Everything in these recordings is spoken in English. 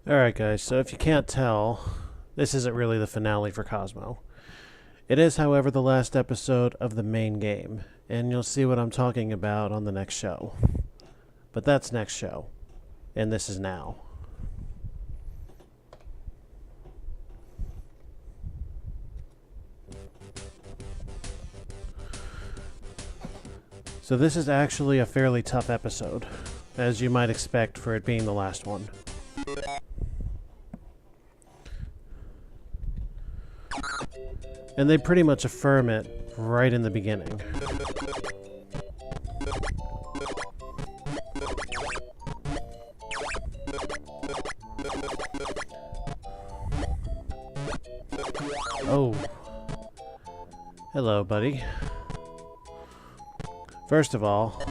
Alright guys, so if you can't tell, this isn't really the finale for Cosmo. It is, however, the last episode of the main game, and you'll see what I'm talking about on the next show. But that's next show, and this is now. So this is actually a fairly tough episode, as you might expect for it being the last one. And they pretty much affirm it right in the beginning. Oh. Hello, buddy. First of all,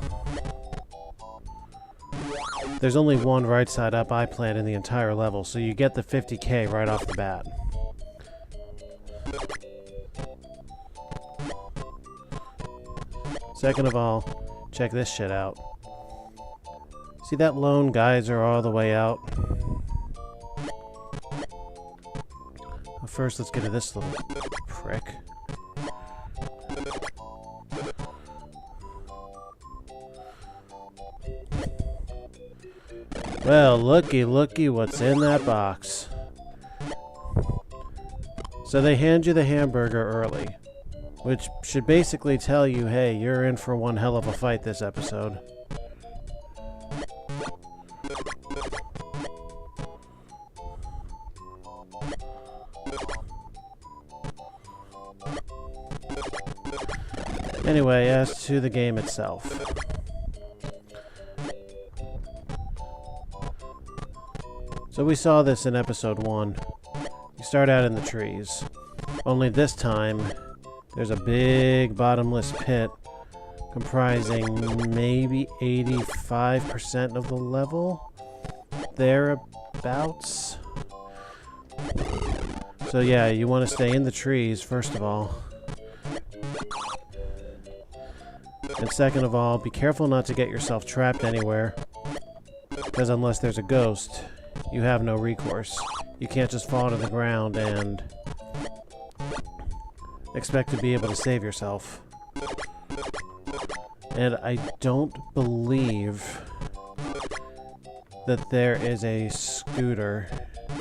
there's only one right side up eye plant in the entire level, so you get the 50k right off the bat. Second of all, check this shit out. See that lone geyser all the way out? Well, first, let's get to this little prick. Well, looky what's in that box. So they hand you the hamburger early, which should basically tell you, hey, you're in for one hell of a fight this episode. Anyway, as to the game itself. So we saw this in episode 1. You start out in the trees. Only this time, there's a big bottomless pit comprising maybe 85% of the level. Thereabouts. So yeah, you want to stay in the trees, first of all. And second of all, be careful not to get yourself trapped anywhere. Because unless there's a ghost, you have no recourse. You can't just fall to the ground and expect to be able to save yourself. And I don't believe that there is a scooter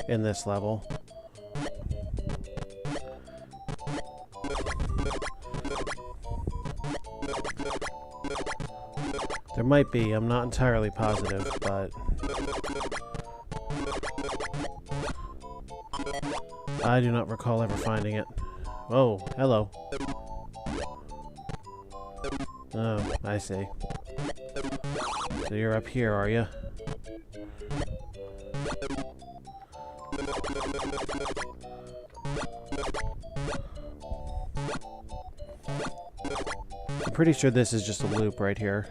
in this level. There might be, I'm not entirely positive, but I do not recall ever finding it. Oh, hello. Oh, I see. So you're up here, are you? I'm pretty sure this is just a loop right here.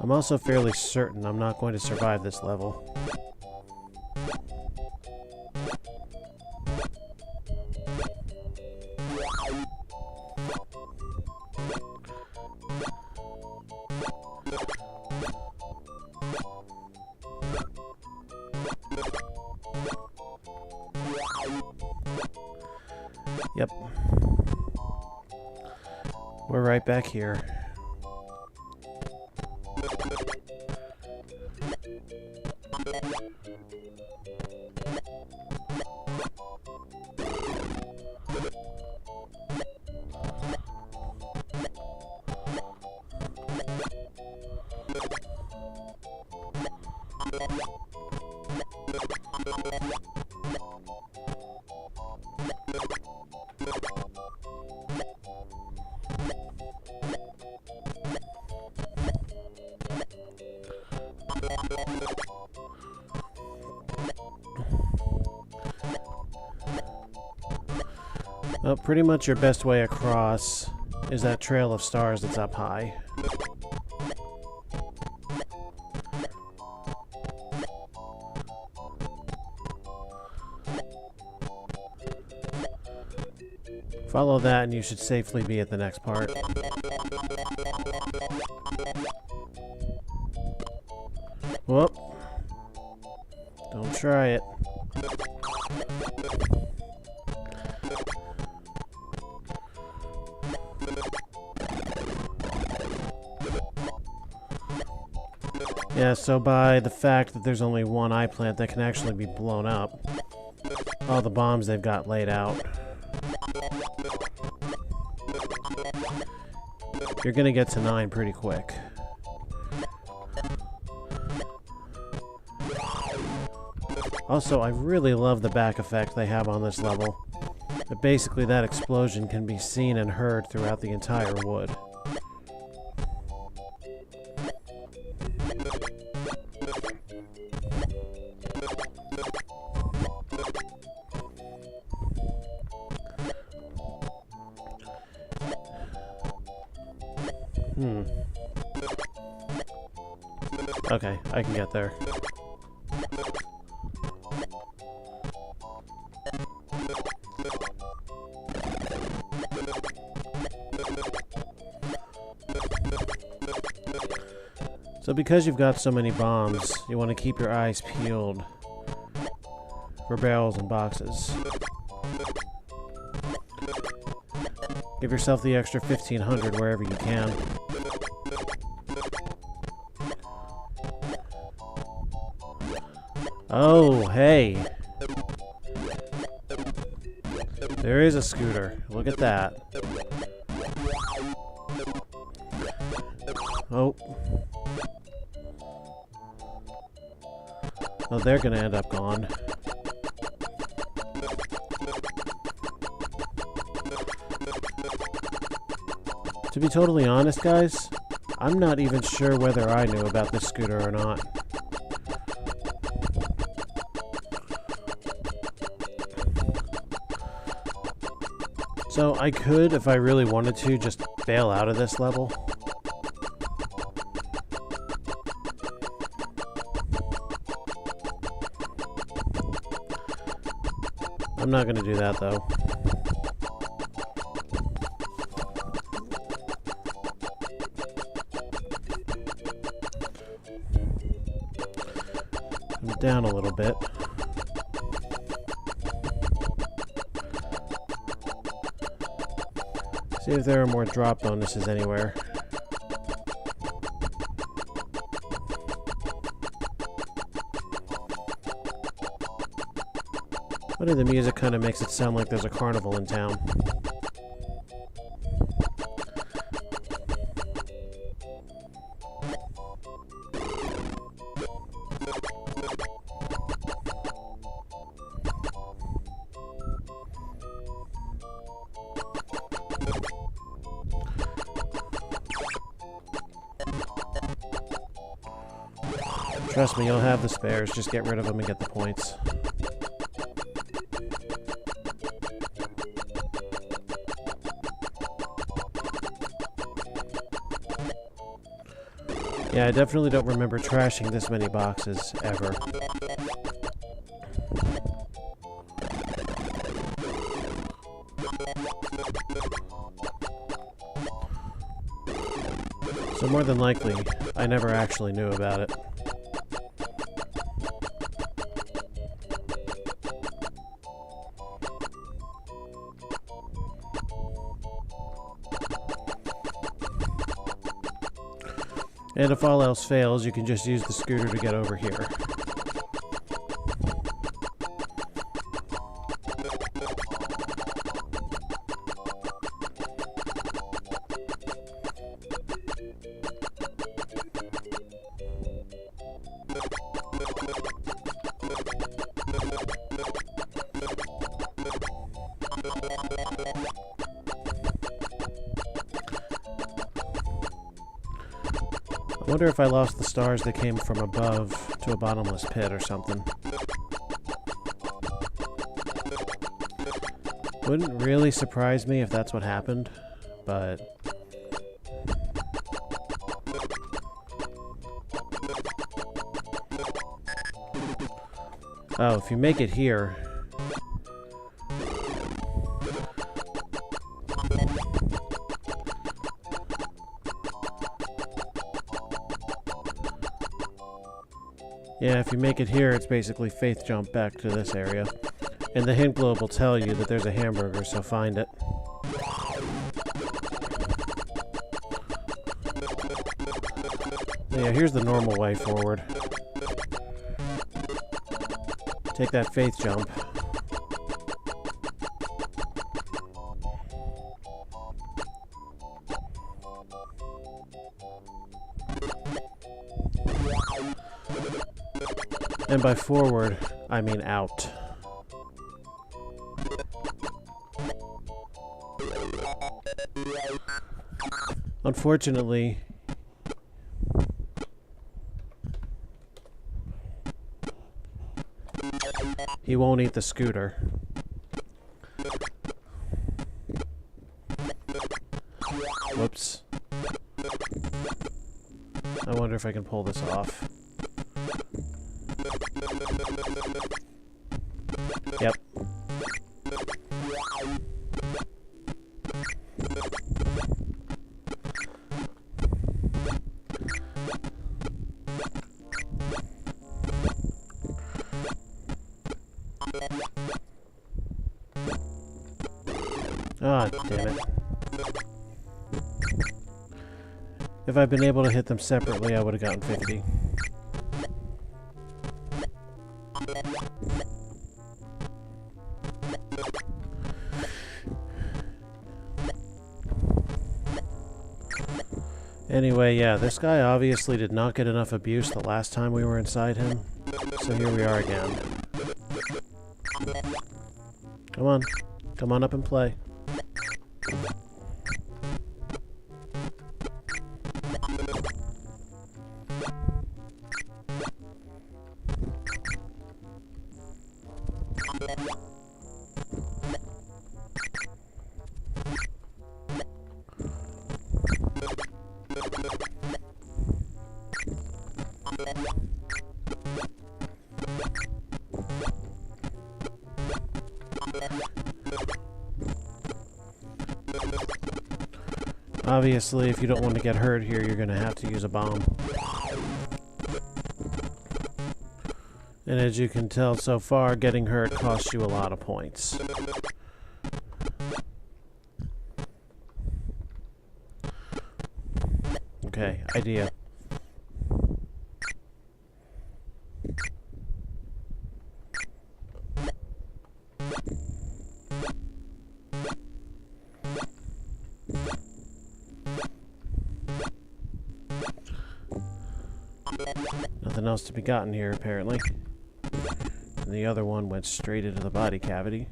I'm also fairly certain I'm not going to survive this level. Yep. We're right back here. Well, pretty much your best way across is that trail of stars that's up high. Follow that and you should safely be at the next part. quiet. Yeah, so by the fact that there's only one eye plant that can actually be blown up, all the bombs they've got laid out, you're gonna get to 9 pretty quick. Also, I really love the back effect they have on this level. But basically, that explosion can be seen and heard throughout the entire wood. Okay, I can get there. So because you've got so many bombs, you want to keep your eyes peeled for barrels and boxes. Give yourself the extra 1500 wherever you can. Oh, hey! There is a scooter. Look at that. Oh. Oh, they're gonna end up gone. To be totally honest, guys, I'm not even sure whether I knew about this scooter or not. So I could, if I really wanted to, just bail out of this level. I'm not going to do that, though. I'm down a little bit. See if there are more drop bonuses anywhere. Funny, the music kind of makes it sound like there's a carnival in town. Trust me, you'll have the spares. Just get rid of them and get the points. Yeah, I definitely don't remember trashing this many boxes, ever. So more than likely, I never actually knew about it. And if all else fails, you can just use the scooter to get over here. I wonder if I lost the stars that came from above to a bottomless pit or something. Wouldn't really surprise me if that's what happened, but... Oh, if you make it here... Yeah, if you make it here, it's basically faith jump back to this area. And the hint globe will tell you that there's a hamburger, so find it. Yeah, here's the normal way forward. Take that faith jump. And by forward, I mean out. Unfortunately, he won't eat the scooter. Whoops. I wonder if I can pull this off. Yep. Ah, damn it. If I'd been able to hit them separately, I would have gotten 50. Anyway, yeah, this guy obviously did not get enough abuse the last time we were inside him, so here we are again. Come on. Come on up and play. Obviously, if you don't want to get hurt here, you're going to have to use a bomb. And as you can tell so far, getting hurt costs you a lot of points. Okay, idea. Nothing else to be gotten here, apparently. And the other one went straight into the body cavity.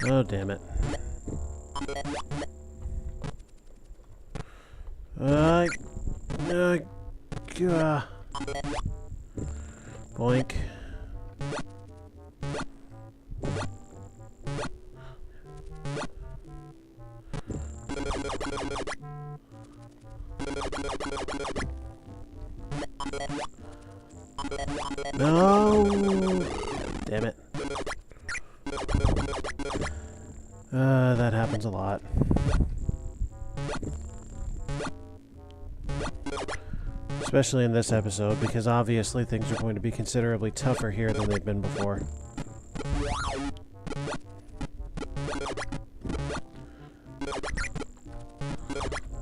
Oh, damn it. Boink. No! Damn it. That happens a lot. Especially in this episode, because obviously things are going to be considerably tougher here than they've been before.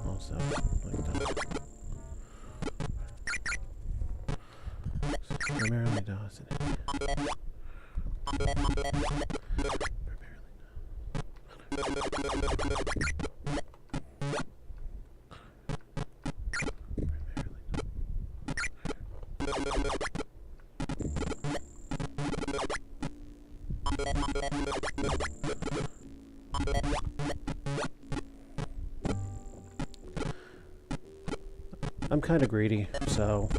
Also, like that. Primarily does it. I'm kind of greedy, so...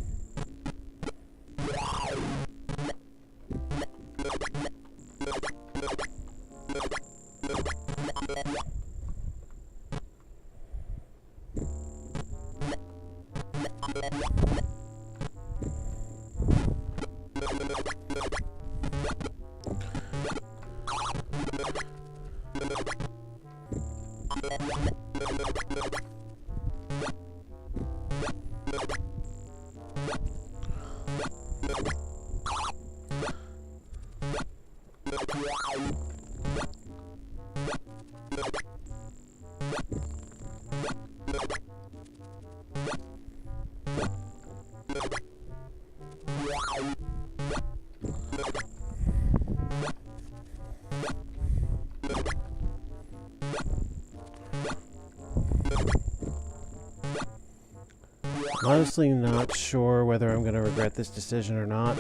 I'm honestly not sure whether I'm going to regret this decision or not.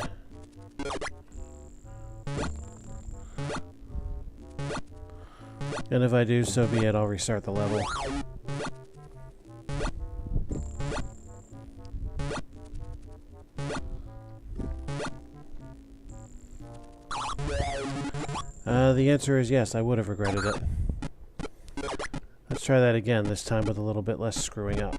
And if I do, so be it, I'll restart the level. The answer is yes, I would have regretted it. Let's try that again, this time with a little bit less screwing up.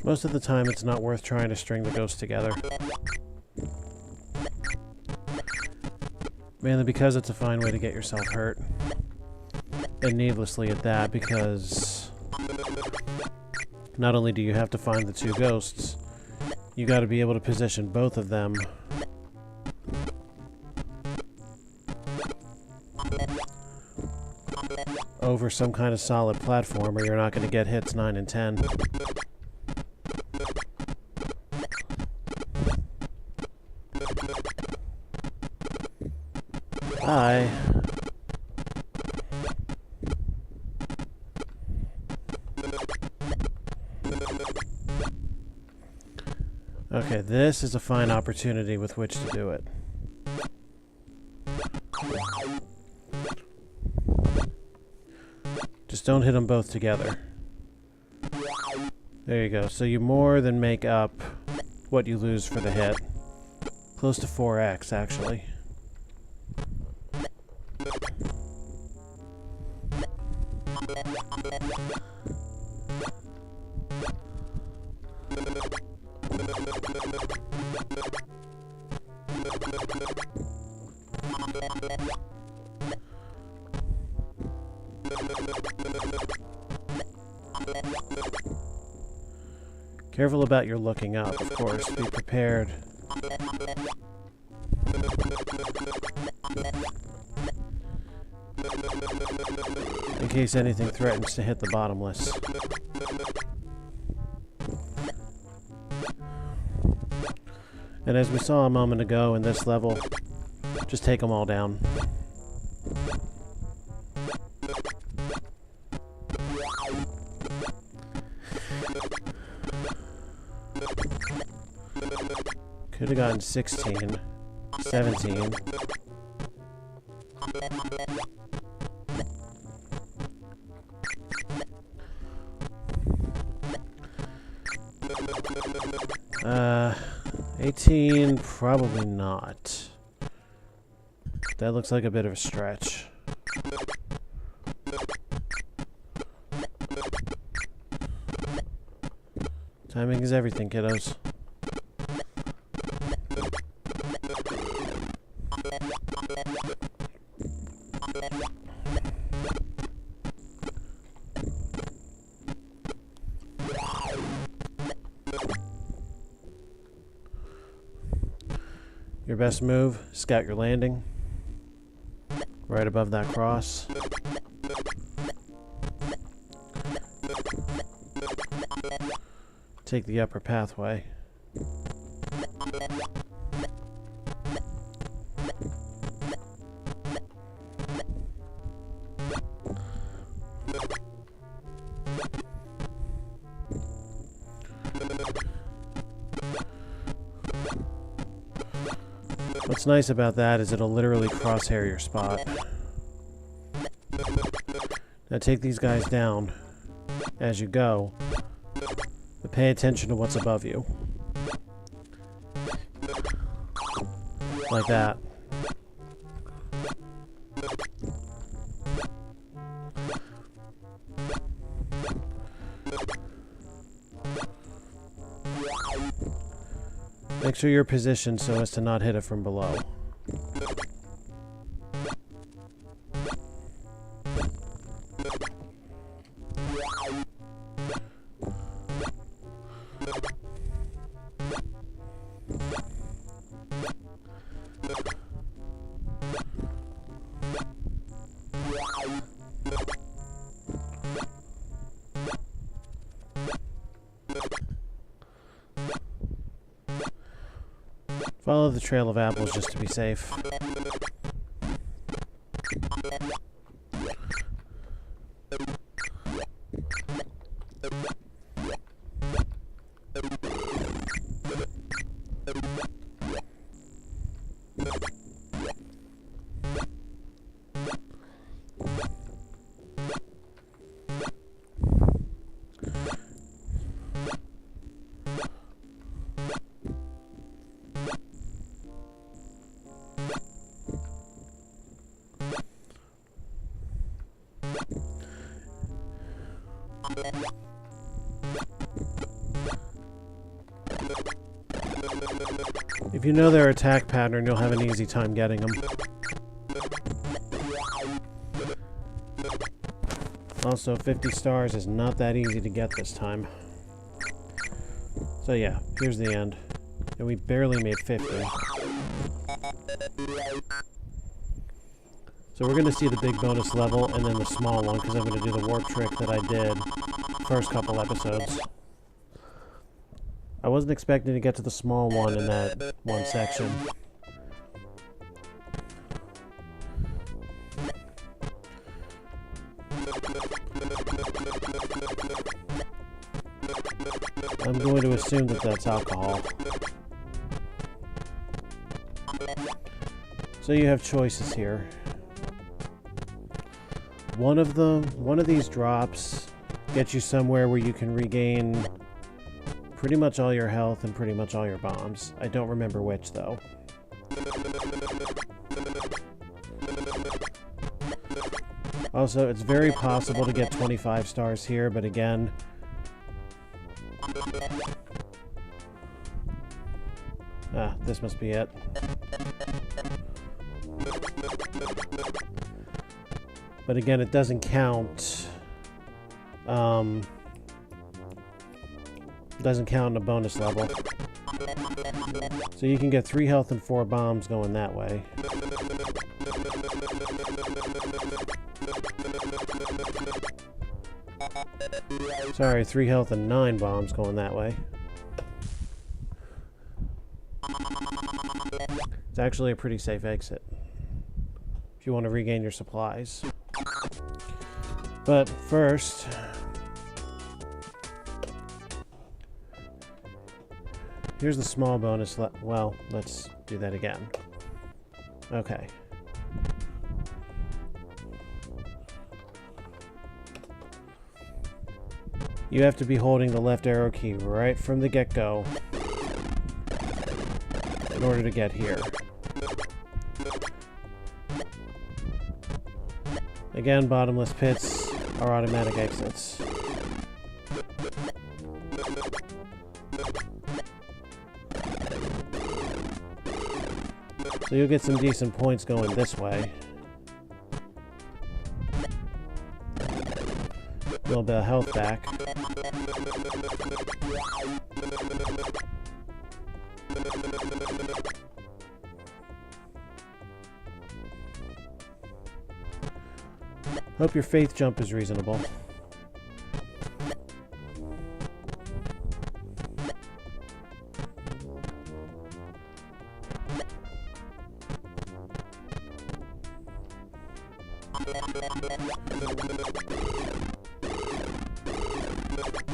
Most of the time, it's not worth trying to string the ghosts together. Mainly because it's a fine way to get yourself hurt. And needlessly at that, because not only do you have to find the two ghosts, you gotta be able to position both of them over some kind of solid platform, or you're not gonna get hits 9 and 10. Hi. Okay, this is a fine opportunity with which to do it. Just don't hit them both together. There you go. So you more than make up what you lose for the hit. Close to 4x, actually. Careful about your looking up, of course. Be prepared. In case anything threatens to hit the bottomless. And as we saw a moment ago in this level, just take them all down. Could have gotten 16, 17. Uh, 18, probably not. That looks like a bit of a stretch. Timing is everything, kiddos. Your best move, scout your landing. Right above that cross. take the upper pathway. What's nice about that is it'll literally crosshair your spot. Now take these guys down as you go, but pay attention to what's above you. Like that. Make sure you're positioned so as to not hit it from below. Follow the trail of apples just to be safe. If you know their attack pattern, you'll have an easy time getting them. Also, 50 stars is not that easy to get this time. So yeah, here's the end. And we barely made 50. So we're going to see the big bonus level and then the small one, because I'm going to do the warp trick that I did first couple episodes. I wasn't expecting to get to the small one in that one section. I'm going to assume that that's alcohol. So you have choices here. One of these drops gets you somewhere where you can regain pretty much all your health and pretty much all your bombs. I don't remember which, though. Also, it's very possible to get 25 stars here, but again... this must be it. But again, it doesn't count... doesn't count in a bonus level. So you can get 3 health and 4 bombs going that way. Sorry, 3 health and 9 bombs going that way. It's actually a pretty safe exit if you want to regain your supplies. But first... here's the small bonus well, let's do that again. Okay. You have to be holding the left arrow key right from the get-go in order to get here. Again, bottomless pits are automatic exits. So you'll get some decent points going this way. A little bit of health back. Hope your faith jump is reasonable.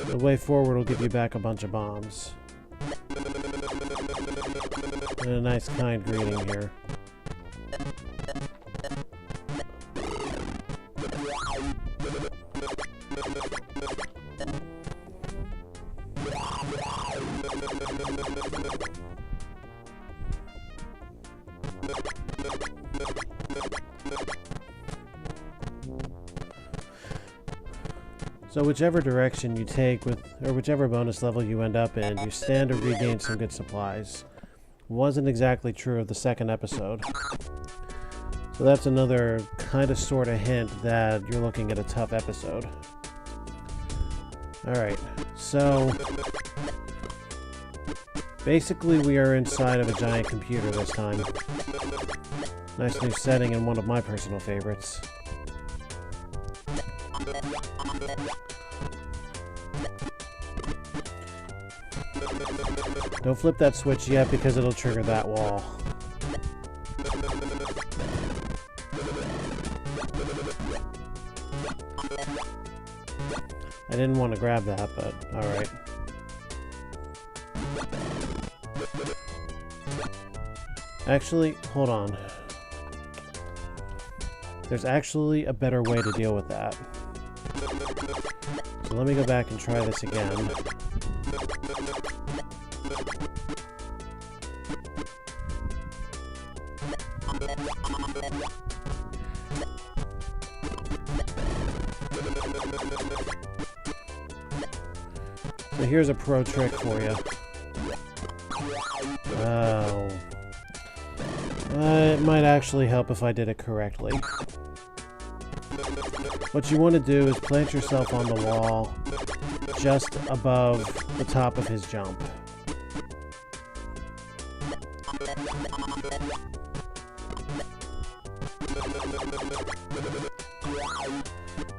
The way forward will give you back a bunch of bombs. And a nice kind greeting here. So whichever direction you take or whichever bonus level you end up in, you stand to regain some good supplies. Wasn't exactly true of the second episode. So that's another kind of sort of hint that you're looking at a tough episode. Alright, so basically we are inside of a giant computer this time. Nice new setting and one of my personal favorites. Don't flip that switch yet because it'll trigger that wall. I didn't want to grab that, but alright. Actually, hold on. There's actually a better way to deal with that. So let me go back and try this again. So here's a pro trick for you. Oh. It might actually help if I did it correctly. What you want to do is plant yourself on the wall just above the top of his jump.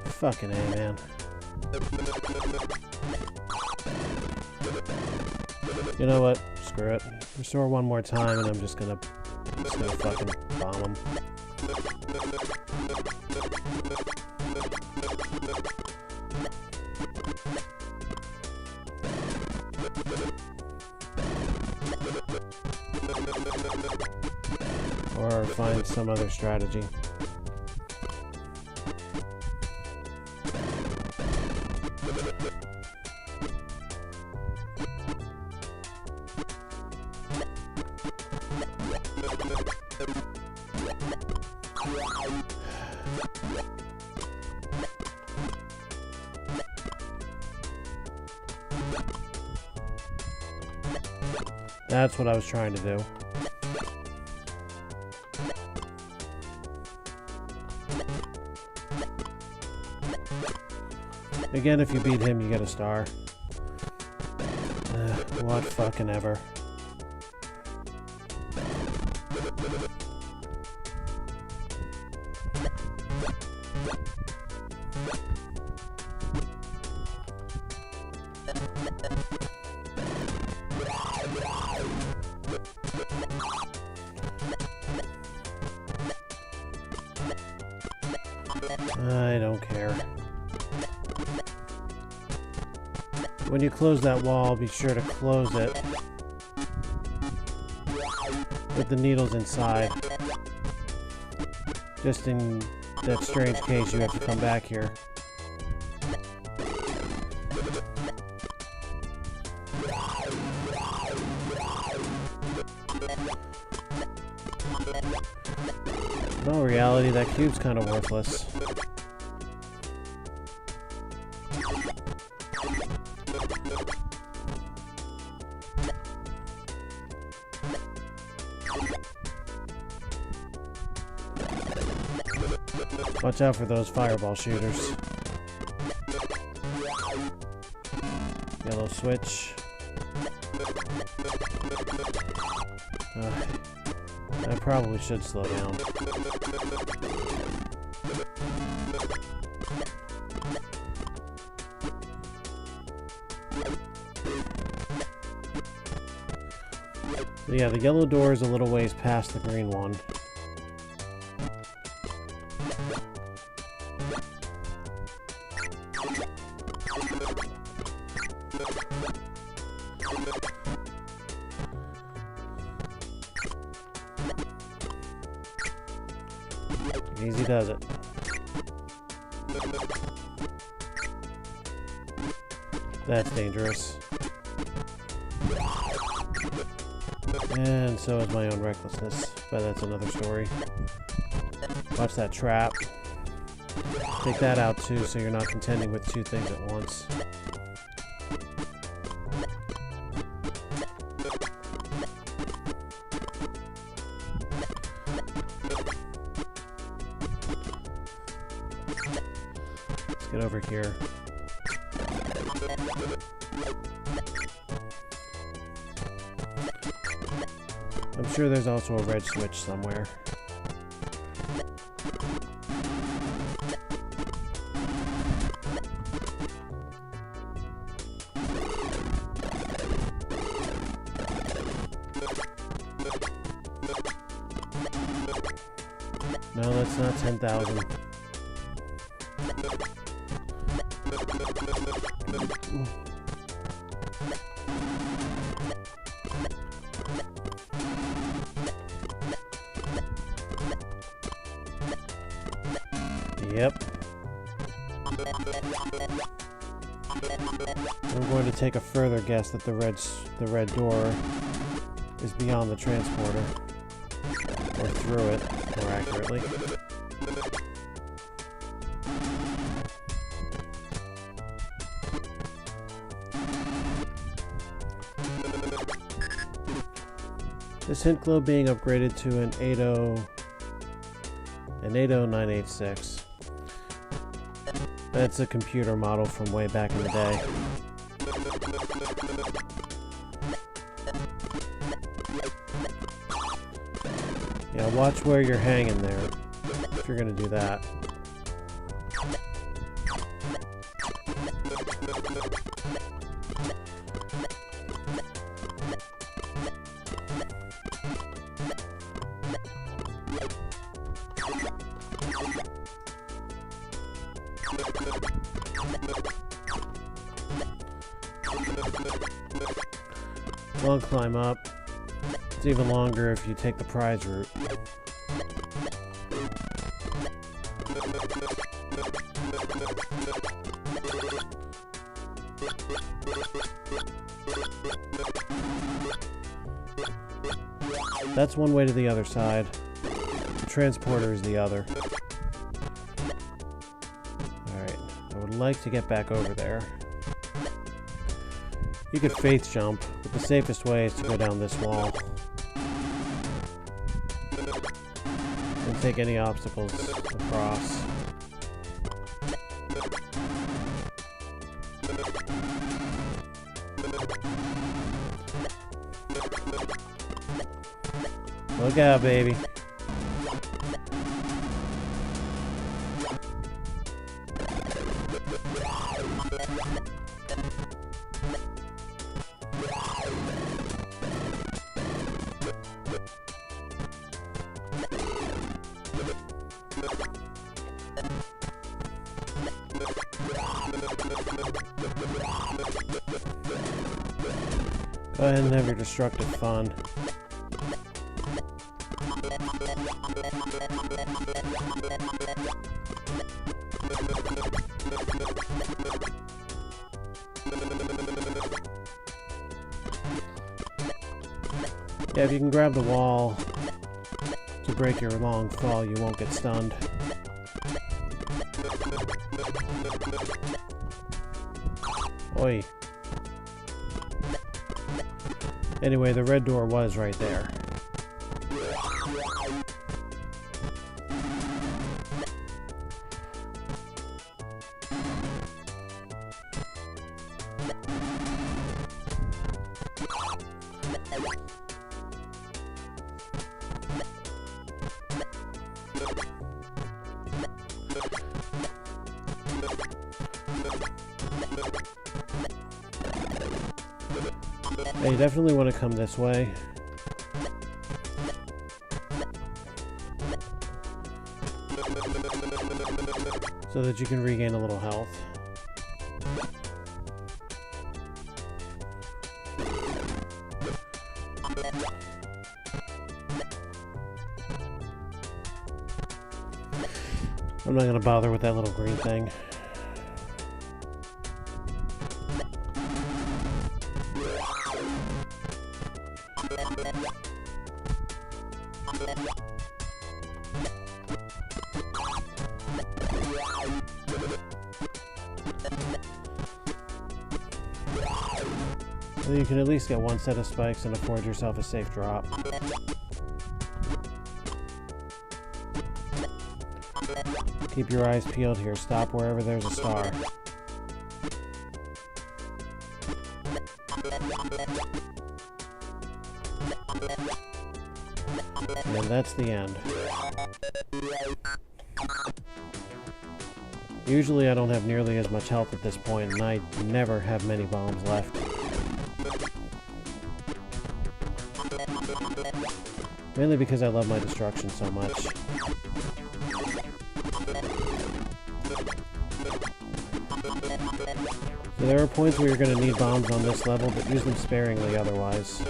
Fucking A, man. You know what? Screw it. Restore one more time and I'm just gonna fucking bomb him. Or find some other strategy. That's what I was trying to do. Again, if you beat him, you get a star. What fucking ever. I don't care. When you close that wall, be sure to close it with the needles inside. Just in that strange case you have to come back here. In all reality, that cube's kind of worthless. Watch out for those fireball shooters. Yellow switch. I probably should slow down. But yeah, the yellow door is a little ways past the green one. Easy does it. That's dangerous. And so is my own recklessness, but that's another story. Watch that trap. Take that out too, so you're not contending with two things at once. Let's get over here. I'm sure there's also a red switch somewhere. No, that's not 10,000. Yep. I'm going to take a further guess that the red door is beyond the transporter, or through it, more accurately. This hint globe being upgraded to an 80986. That's a computer model from way back in the day. Yeah, watch where you're hanging there, if you're gonna do that. Long climb up. It's even longer if you take the prize route. That's one way to the other side. The transporter is the other. Alright, I would like to get back over there. You could faith jump, but the safest way is to go down this wall. And take any obstacles across. Look out, baby. Go ahead and have your destructive fun. Yeah, if you can grab the wall to break your long fall, you won't get stunned. Oi. Anyway, the red door was right there. Yeah, you definitely want to come this way. So that you can regain a little health. I'm not going to bother with that little green thing. Well, you can at least get one set of spikes and afford yourself a safe drop. Keep your eyes peeled here. Stop wherever there's a star. And that's the end. Usually I don't have nearly as much health at this point, and I never have many bombs left. Mainly because I love my destruction so much. So there are points where you're going to need bombs on this level, but use them sparingly otherwise.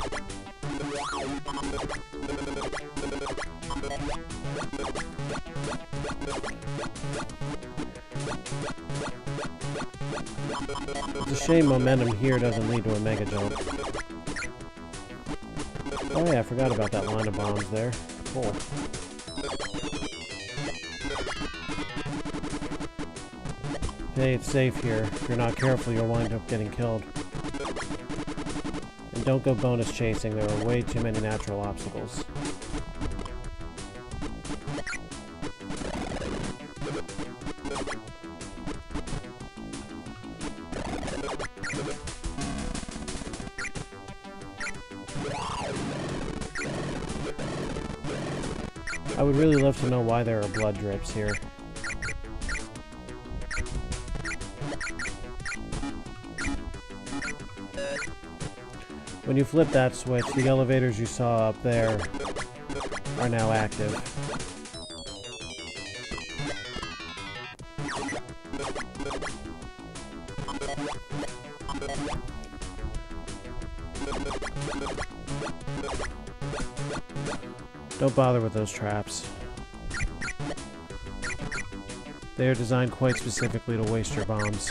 It's a shame momentum here doesn't lead to a mega jump. Oh yeah, I forgot about that line of bombs there. Cool. Hey, it's safe here. If you're not careful, you'll wind up getting killed. And don't go bonus chasing. There are way too many natural obstacles. I would really love to know why there are blood drips here. When you flip that switch, the elevators you saw up there are now active. Don't bother with those traps. They are designed quite specifically to waste your bombs.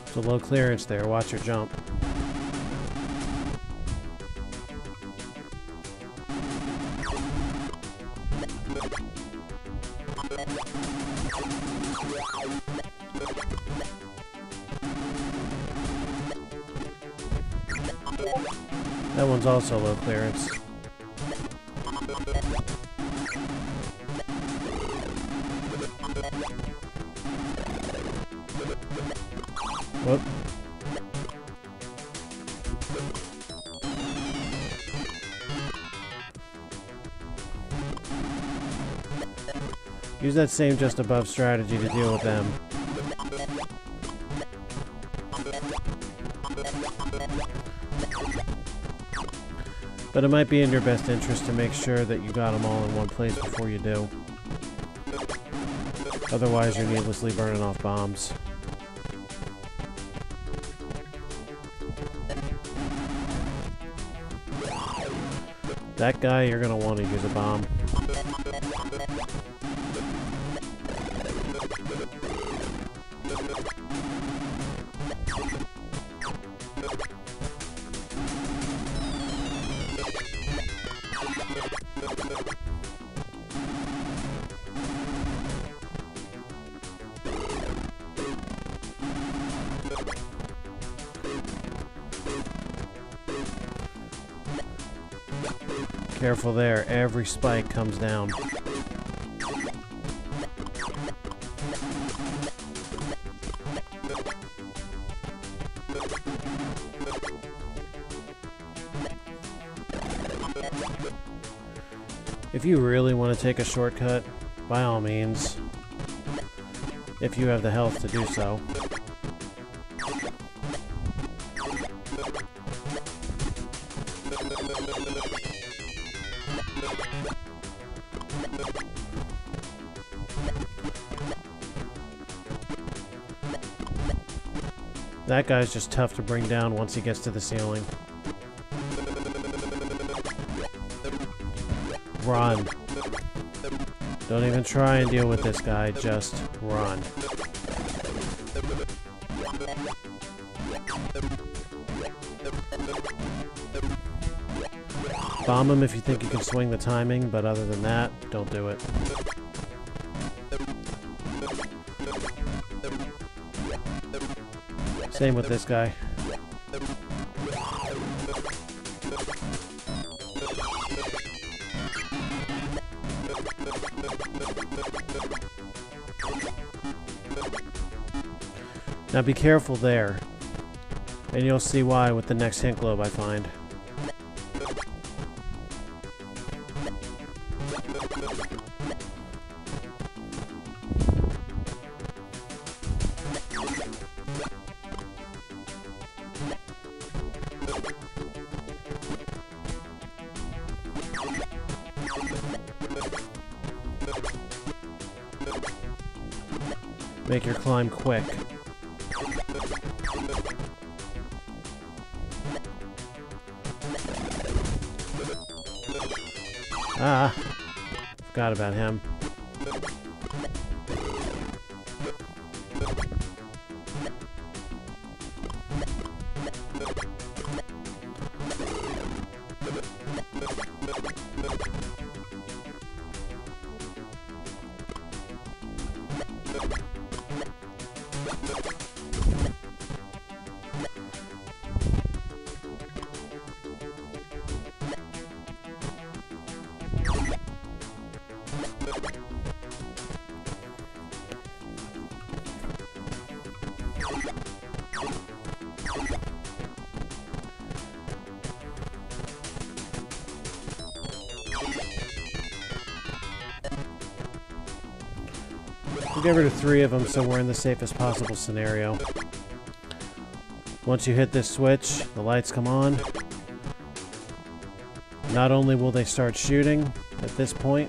It's a low clearance there, watch your jump. That one's also low clearance. Whoop. Use that same just above strategy to deal with them. But it might be in your best interest to make sure that you got them all in one place before you do. Otherwise, you're needlessly burning off bombs. That guy, you're gonna want to use a bomb. Careful there, every spike comes down. If you really want to take a shortcut, by all means, if you have the health to do so. That guy's just tough to bring down once he gets to the ceiling. Run. Don't even try and deal with this guy, just run. Bomb him if you think you can swing the timing, but other than that, don't do it. Same with this guy. Now be careful there, and you'll see why with the next hint globe I find. Make your climb quick. Ah, forgot about him. We'll get rid of 3 of them so we're in the safest possible scenario. Once you hit this switch, the lights come on. Not only will they start shooting at this point,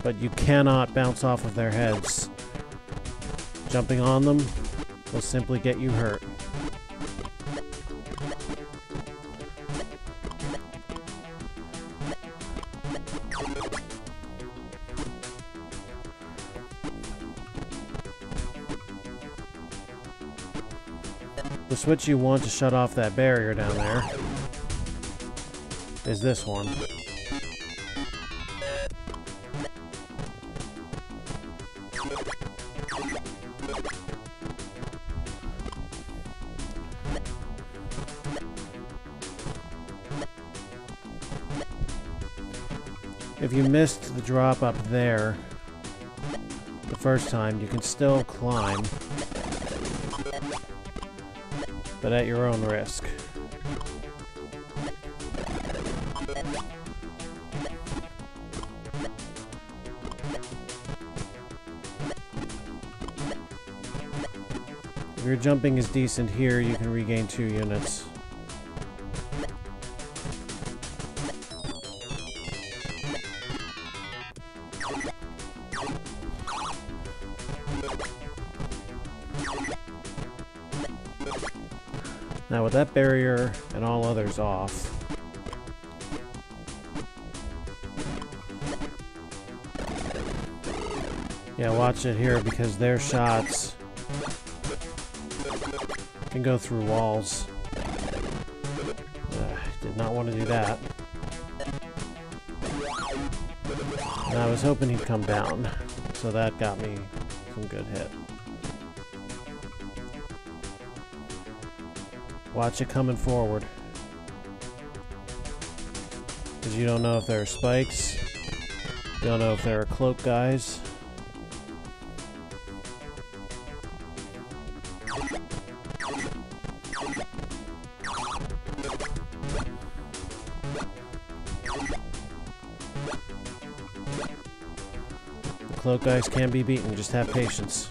but you cannot bounce off of their heads. Jumping on them will simply get you hurt. The switch you want to shut off that barrier down there is this one. If you missed the drop up there the first time, you can still climb, but at your own risk. If your jumping is decent here, you can regain 2 units. Now with that barrier and all others off, yeah, watch it here because their shots can go through walls. Did not want to do that. And I was hoping he'd come down, so that got me some good hit. Watch it coming forward. Because you don't know if there are spikes. You don't know if there are cloak guys. cloak guys can be beaten, just have patience.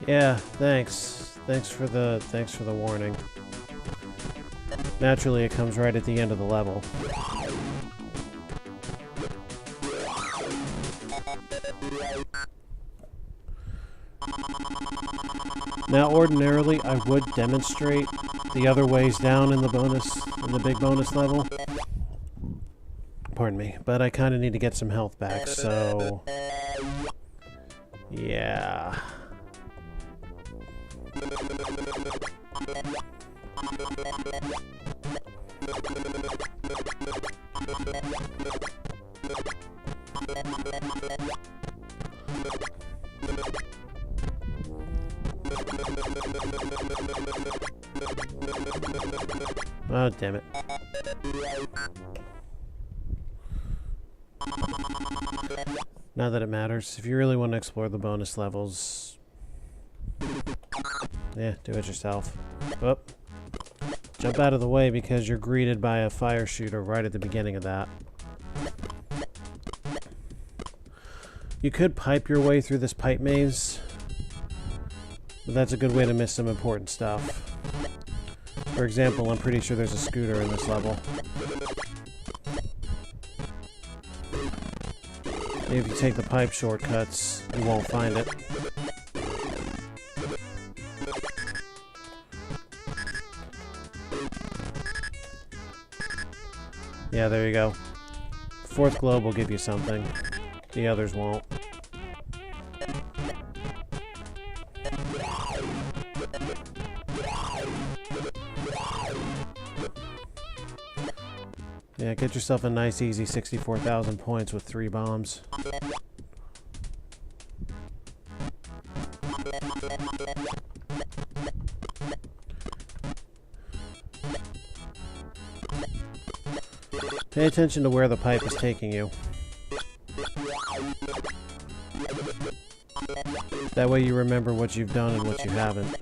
Yeah, thanks. Thanks for the warning. Naturally, it comes right at the end of the level. Now, ordinarily, I would demonstrate the other ways down in the big bonus level. Pardon me, but I kind of need to get some health back, so yeah. Oh, damn it. Not that it matters. If you really want to explore the bonus levels, yeah, do it yourself. Oh. Jump out of the way because you're greeted by a fire shooter right at the beginning of that. You could pipe your way through this pipe maze, but that's a good way to miss some important stuff. For example, I'm pretty sure there's a scooter in this level. If you take the pipe shortcuts, you won't find it. Yeah, there you go. Fourth globe will give you something. The others won't. Yeah, get yourself a nice easy 64,000 points with 3 bombs. Pay attention to where the pipe is taking you. That way you remember what you've done and what you haven't.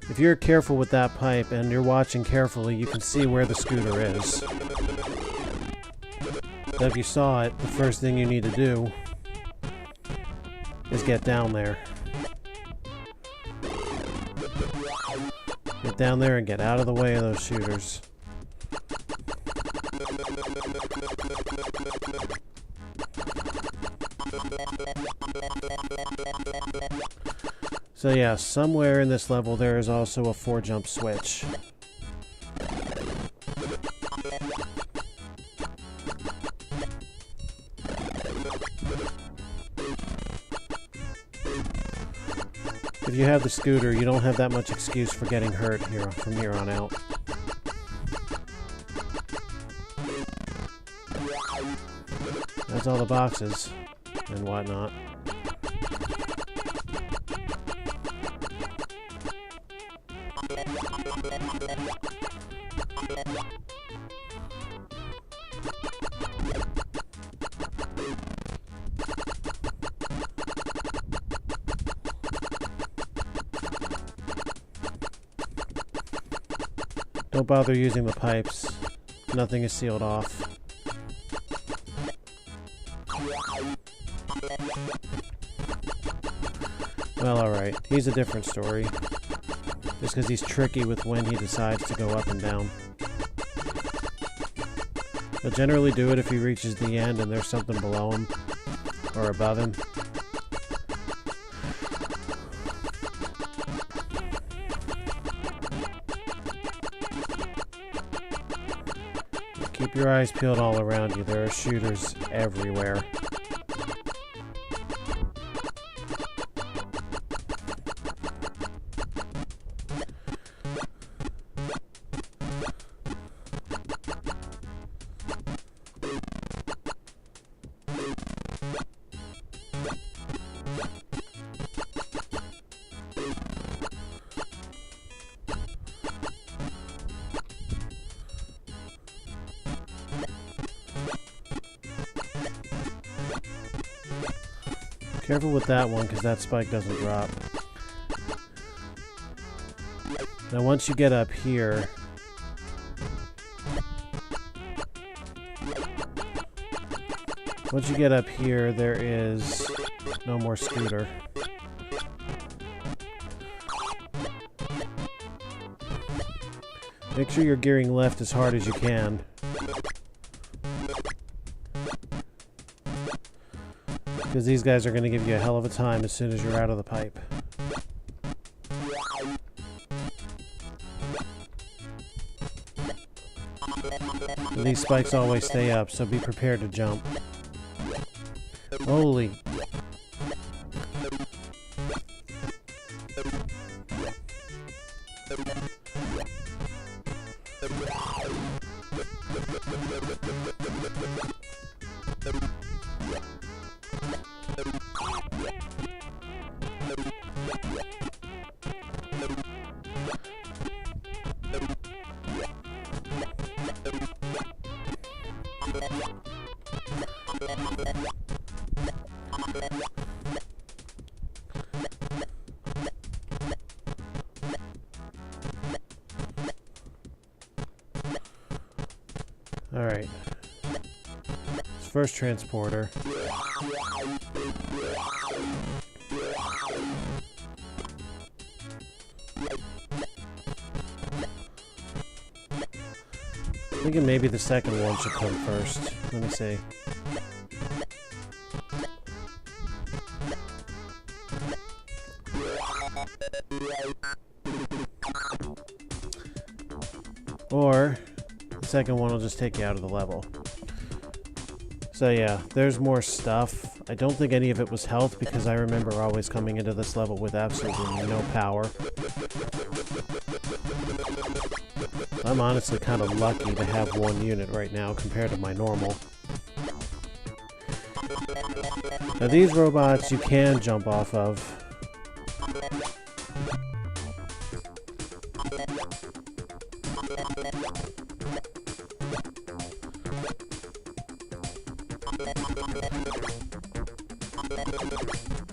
If you're careful with that pipe and you're watching carefully, you can see where the scooter is. So if you saw it, the first thing you need to do is get down there. Get down there and get out of the way of those shooters. So yeah, somewhere in this level there is also a 4-jump switch. If you have the scooter, you don't have that much excuse for getting hurt here from here on out. That's all the boxes and whatnot. Don't bother using the pipes. Nothing is sealed off. Well, alright. He's a different story. Just because he's tricky with when he decides to go up and down. He'll generally do it if he reaches the end and there's something below him or above him. Keep your eyes peeled all around you. There are shooters everywhere. Careful with that one, because that spike doesn't drop. Now once you get up here... Once you get up here, there is no more scooter. Make sure you're gearing left as hard as you can. Because these guys are going to give you a hell of a time as soon as you're out of the pipe. And these spikes always stay up, so be prepared to jump. Holy... Alright. First transporter. Thinking maybe the second one should come first. Let me see. Or the second one will just take you out of the level. So yeah, there's more stuff. I don't think any of it was health because I remember always coming into this level with absolutely no power. I'm honestly kind of lucky to have one unit right now compared to my normal. Now these robots you can jump off of.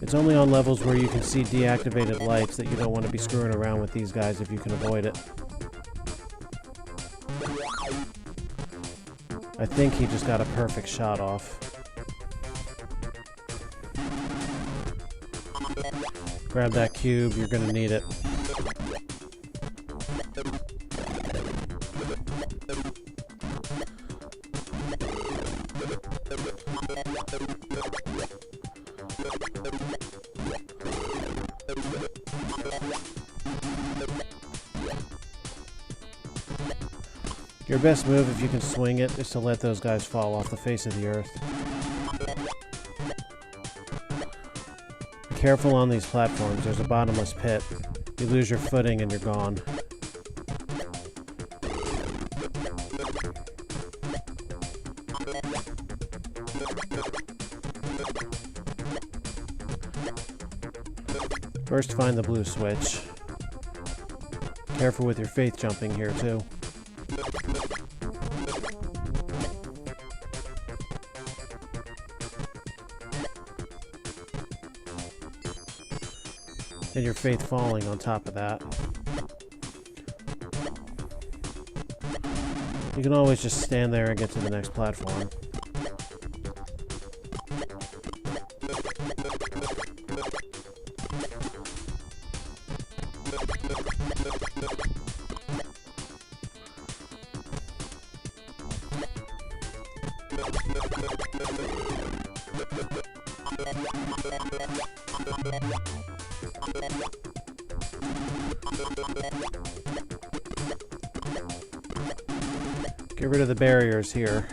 It's only on levels where you can see deactivated lights that you don't want to be screwing around with these guys if you can avoid it. I think he just got a perfect shot off. Grab that cube, you're gonna need it. Your best move, if you can swing it, is to let those guys fall off the face of the earth. Be careful on these platforms, there's a bottomless pit. You lose your footing and you're gone. First find the blue switch. Careful with your faith jumping here too. And your faith falling on top of that. You can always just stand there and get to the next platform. Get rid of the barriers here.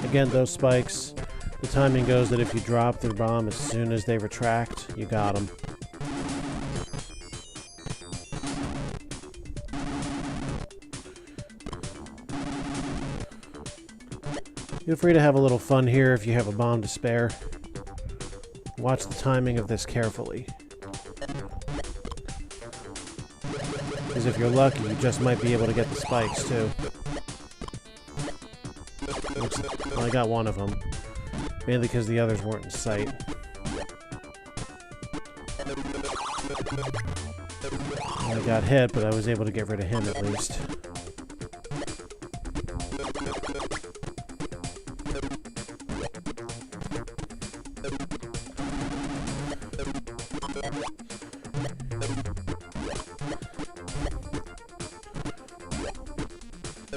Again, those spikes, the timing goes that if you drop the bomb as soon as they retract, you got them. Feel free to have a little fun here if you have a bomb to spare. Watch the timing of this carefully. Because if you're lucky, you just might be able to get the spikes, too. Well, I got one of them. Mainly because the others weren't in sight. I got hit, but I was able to get rid of him at least.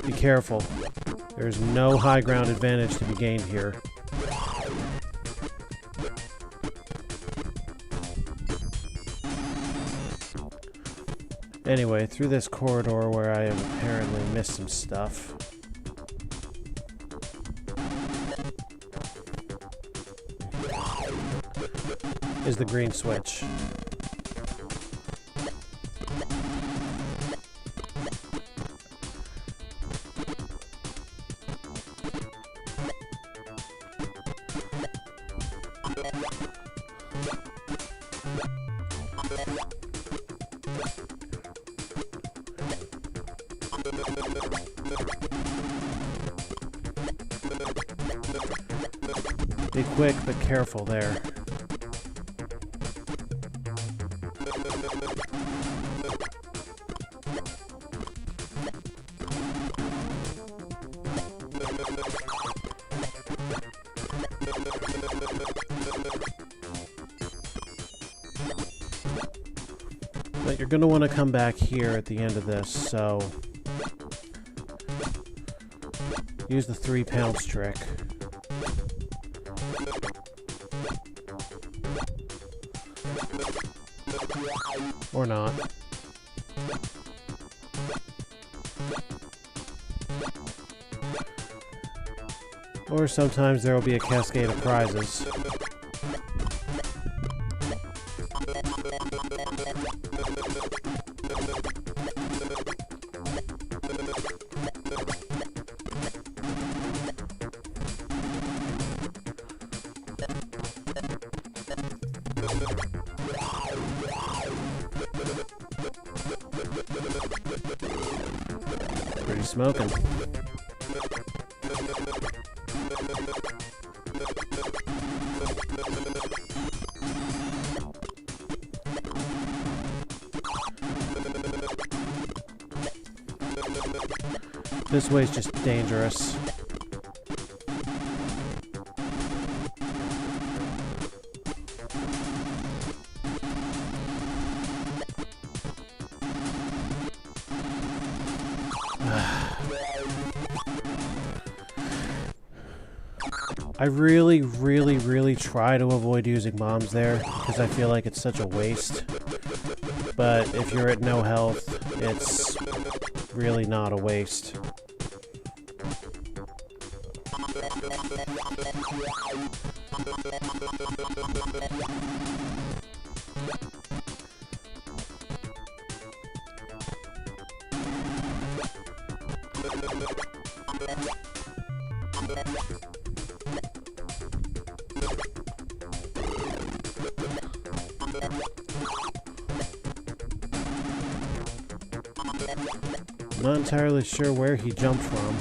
Be careful. There's no high ground advantage to be gained here. Anyway, through this corridor where I have apparently missed some stuff. Is the green switch. Be quick, but careful there. But you're going to want to come back here at the end of this, so use the 3 pounds trick. Or not. Or sometimes there will be a cascade of prizes. Pretty smoking. This way's just dangerous. I really try to avoid using bombs there, because I feel like it's such a waste. But if you're at no health, it's really not a waste. Not entirely sure where he jumped from.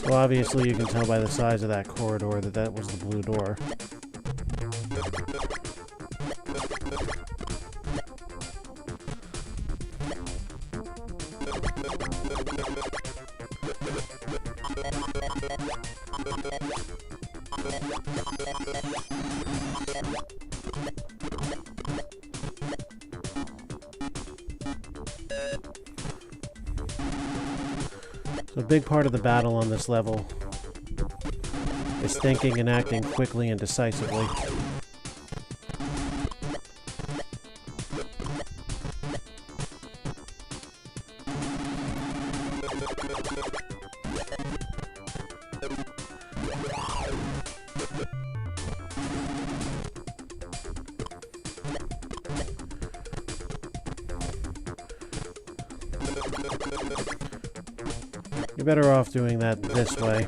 Well, obviously you can tell by the size of that corridor that that was the blue door. So a big part of the battle on this level is thinking and acting quickly and decisively. You're better off doing that this way.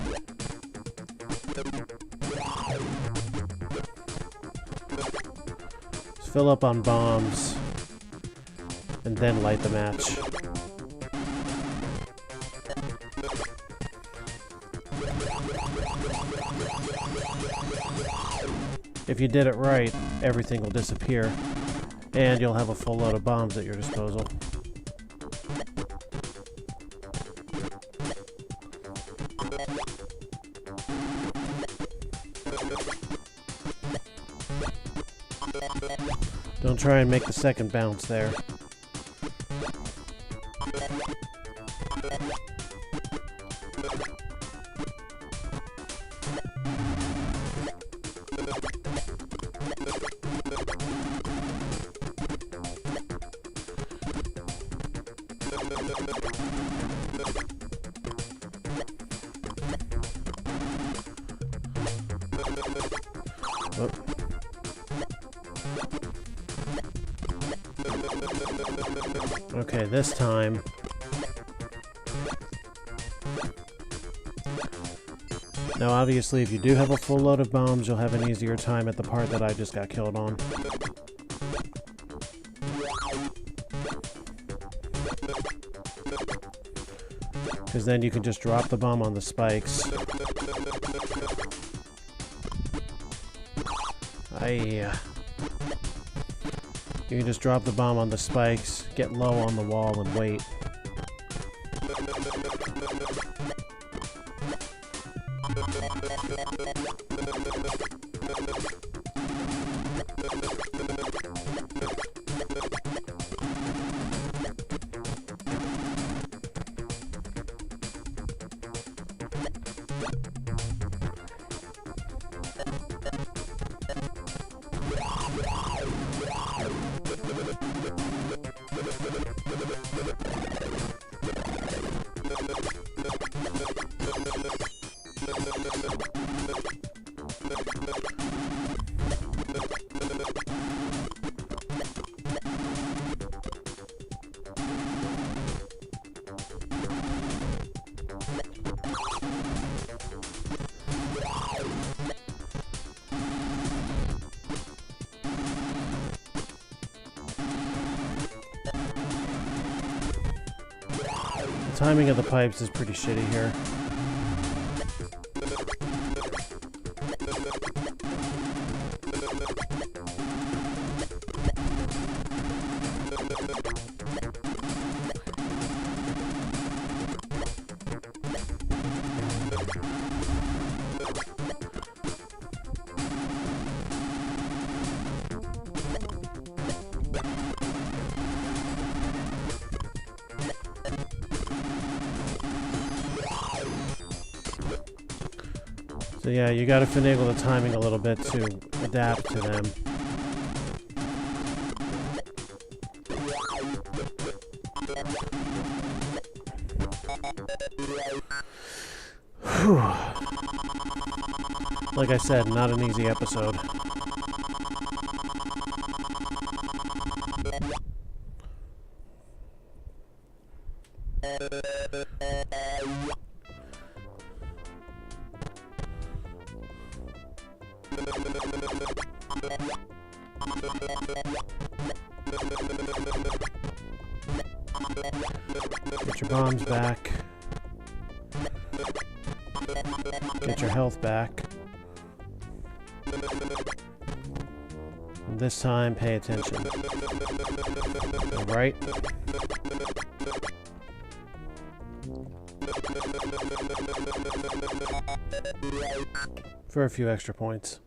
Just fill up on bombs and then light the match. If you did it right, everything will disappear, and you'll have a full load of bombs at your disposal. Don't try and make the second bounce there. Oh. Okay, this time now obviously if you do have a full load of bombs, you'll have an easier time at the part that I just got killed on. Because then you can just drop the bomb on the spikes. You can just drop the bomb on the spikes, get low on the wall, and wait. The timing of the pipes is pretty shitty here. So yeah, you gotta finagle the timing a little bit to adapt to them. Whew. Like I said, not an easy episode. Get your bombs back. Get your health back. And this time, pay attention. All right. For a few extra points.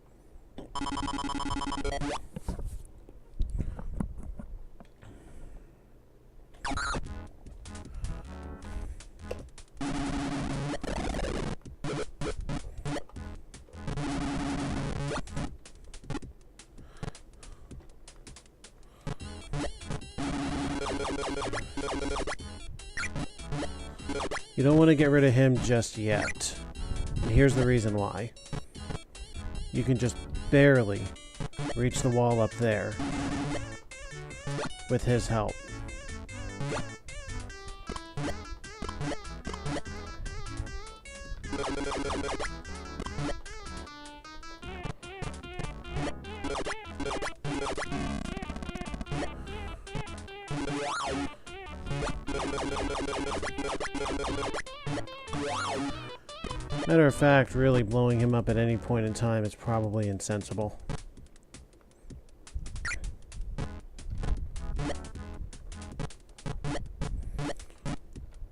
You don't want to get rid of him just yet. And here's the reason why. You can just barely reach the wall up there with his help. Matter of fact, really blowing him up at any point in time is probably insensible.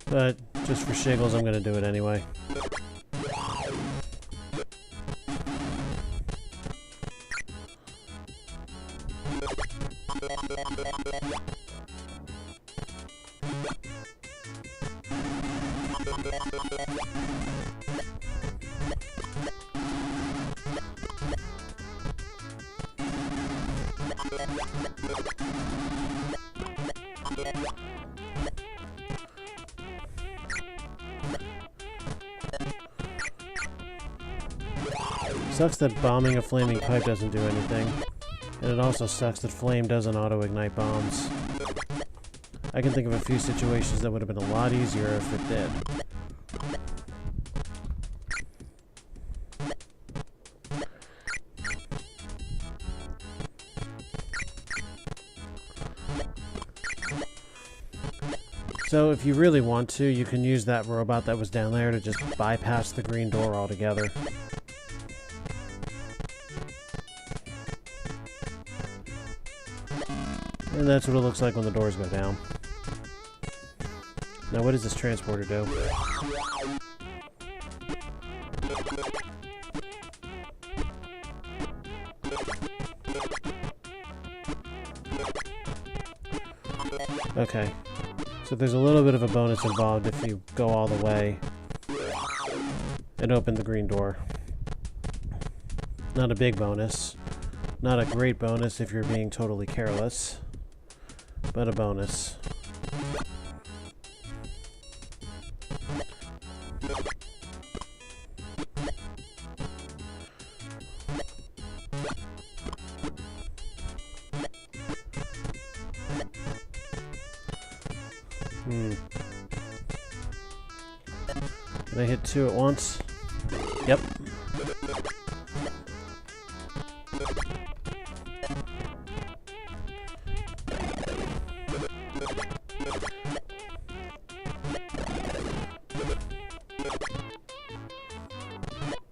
But just for shiggles, I'm going to do it anyway. Sucks that bombing a flaming pipe doesn't do anything. And it also sucks that flame doesn't auto-ignite bombs. I can think of a few situations that would have been a lot easier if it did. So if you really want to, you can use that robot that was down there to just bypass the green door altogether. And that's what it looks like when the doors go down. Now what does this transporter do? Okay. So there's a little bit of a bonus involved if you go all the way and open the green door. Not a big bonus. Not a great bonus if you're being totally careless. But a bonus. Can I hit two at once? Yep.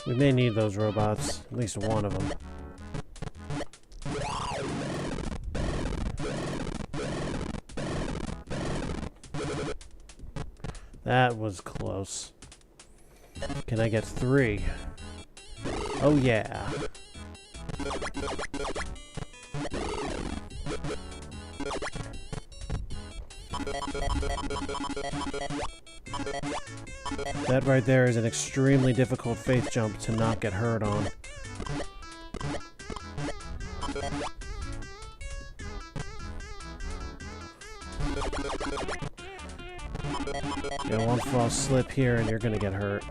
We may need those robots, at least one of them. That was close. Can I get 3? Oh yeah. That right there is an extremely difficult faith jump to not get hurt on. Yeah, one false slip here and you're gonna get hurt.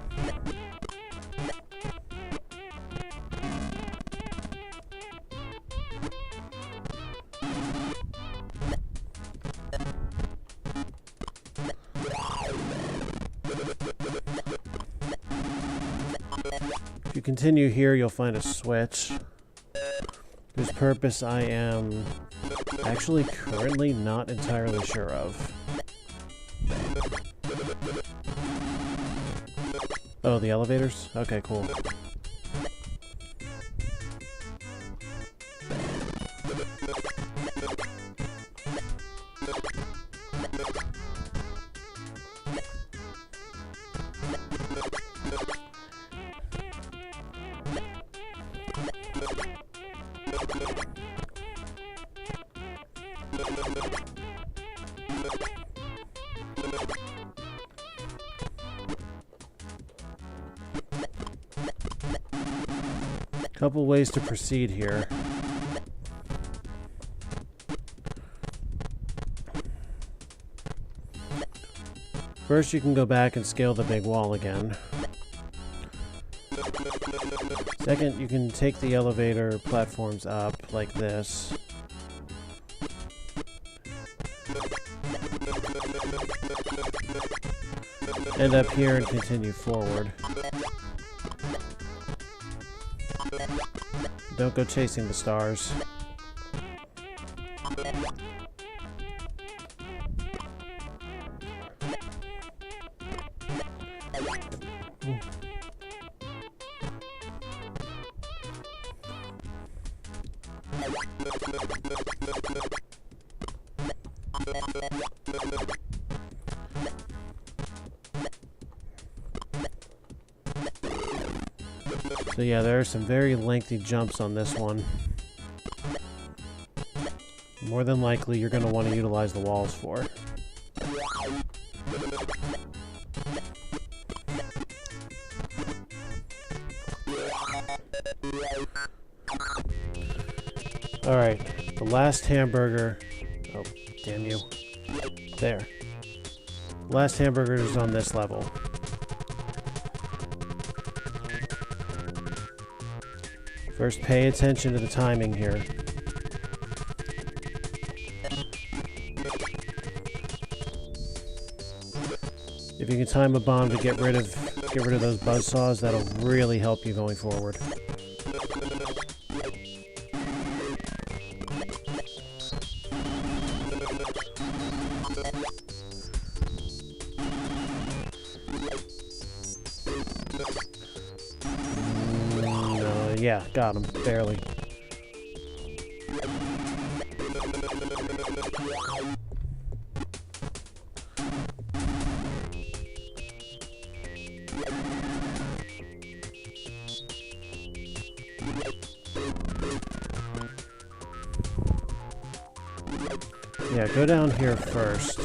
If you continue here, you'll find a switch, whose purpose I am actually currently not entirely sure of. Oh, the elevators? Okay, cool. Couple ways to proceed here. First, you can go back and scale the big wall again. Second, you can take the elevator platforms up like this. End up here and continue forward. Don't go chasing the stars. So yeah, there are some very lengthy jumps on this one. More than likely, you're going to want to utilize the walls for. Alright, the last hamburger... Oh, damn you. There. Last hamburger is on this level. First, pay attention to the timing here. If you can time a bomb to get rid of those buzzsaws, that'll really help you going forward. Yeah, got him. Barely. Yeah, go down here first.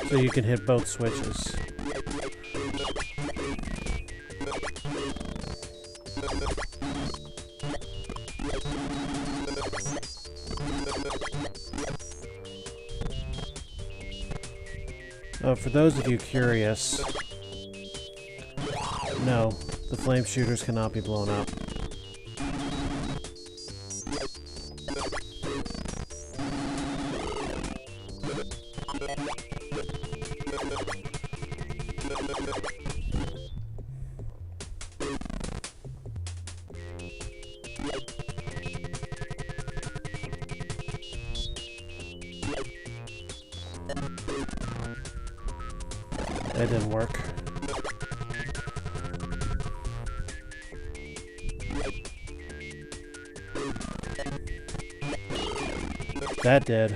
So you can hit both switches. For those of you curious, no, the flame shooters cannot be blown up. That didn't work. That did.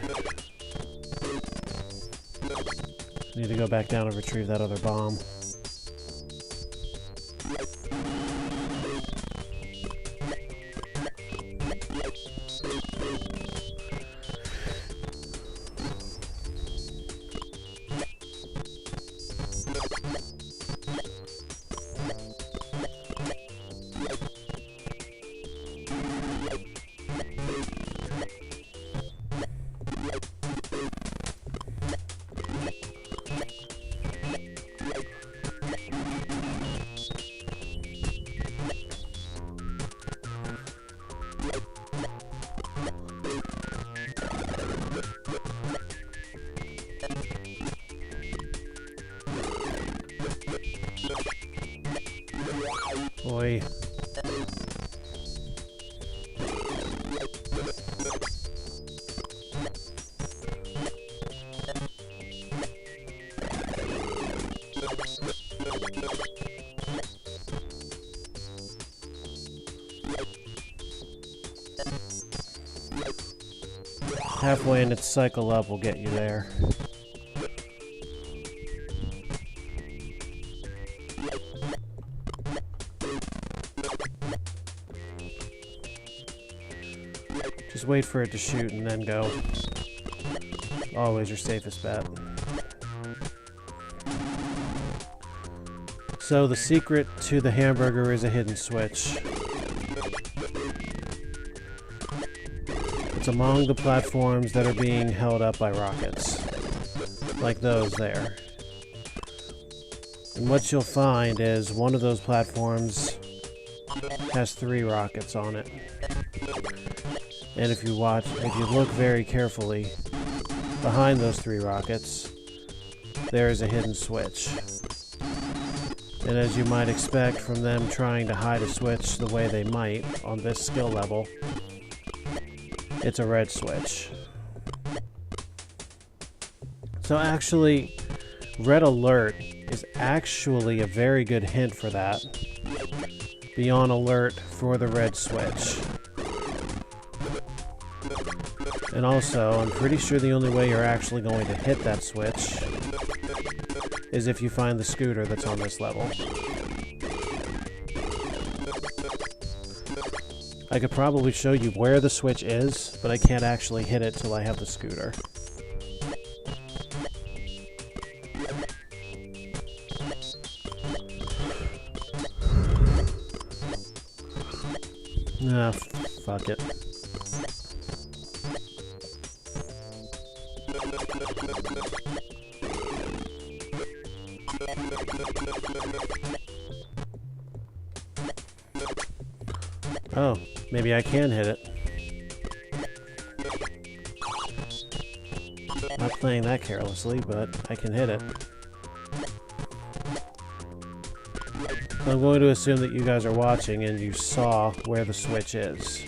Need to go back down and retrieve that other bomb. Boy. Halfway in its cycle up will get you there. Just wait for it to shoot and then go. Always your safest bet. So the secret to the hamburger is a hidden switch. It's among the platforms that are being held up by rockets, like those there. And what you'll find is one of those platforms has 3 rockets on it. And if you look very carefully, behind those 3 rockets, there is a hidden switch. And as you might expect from them trying to hide a switch the way they might on this skill level, it's a red switch. So actually, red alert is actually a very good hint for that. Be on alert for the red switch. And also, I'm pretty sure the only way you're actually going to hit that switch is if you find the scooter that's on this level. I could probably show you where the switch is, but I can't actually hit it till I have the scooter. Ah, fuck it. Oh, maybe I can hit it. Not playing that carelessly, but I can hit it. I'm going to assume that you guys are watching and you saw where the switch is.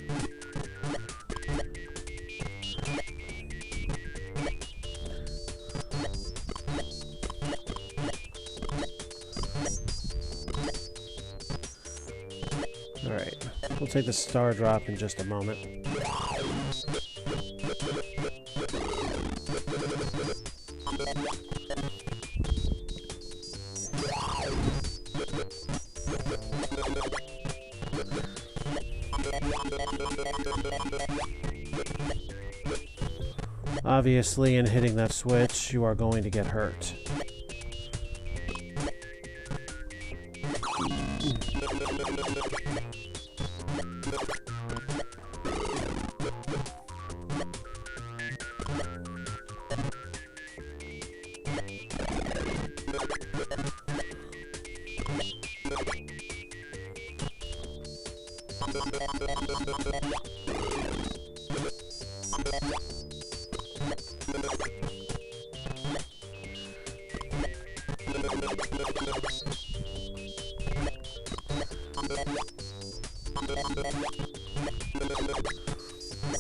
Alright, we'll take the star drop in just a moment. Obviously, in hitting that switch, you are going to get hurt.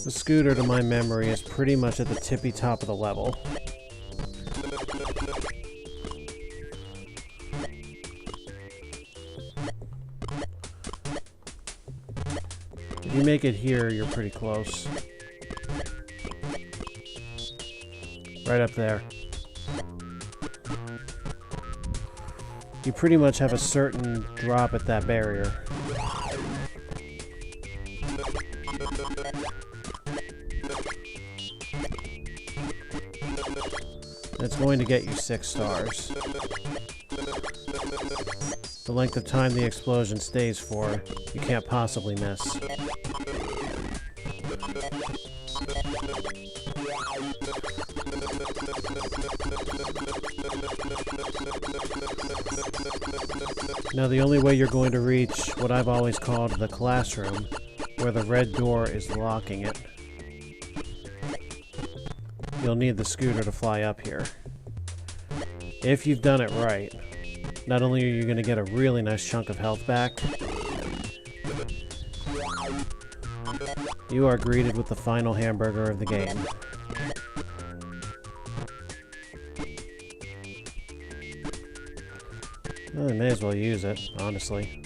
The scooter, to my memory, is pretty much at the tippy top of the level. If you make it here, you're pretty close. Right up there. You pretty much have a certain drop at that barrier. It's going to get you 6 stars. The length of time the explosion stays for, you can't possibly miss. Now the only way you're going to reach what I've always called the classroom, where the red door is locking it, you'll need the scooter to fly up here. If you've done it right, not only are you going to get a really nice chunk of health back, you are greeted with the final hamburger of the game. Well, I may as well use it, honestly.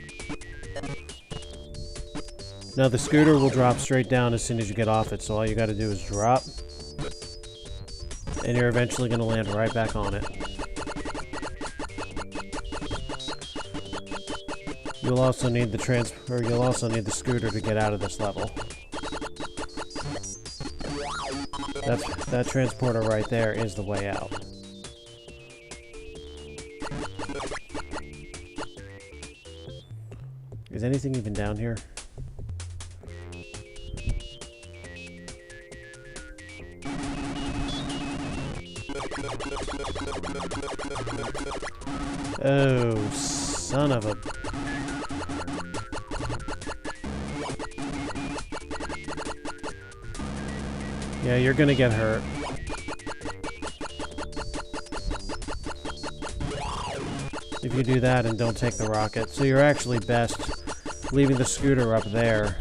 Now the scooter will drop straight down as soon as you get off it, so all you gotta do is drop, and you're eventually gonna land right back on it. You'll also need the scooter to get out of this level. That transporter right there is the way out. Is anything even down here? Oh, son of a... Yeah, you're gonna get hurt. If you do that and don't take the rocket. So you're actually best leaving the scooter up there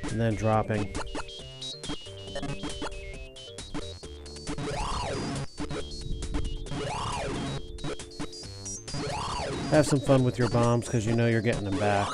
and then dropping. Have some fun with your bombs because you know you're getting them back.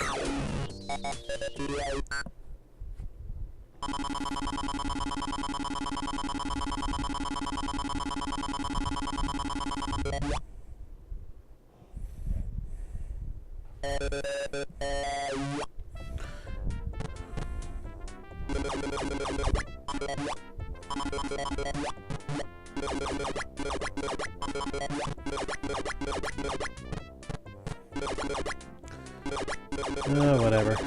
Oh, whatever.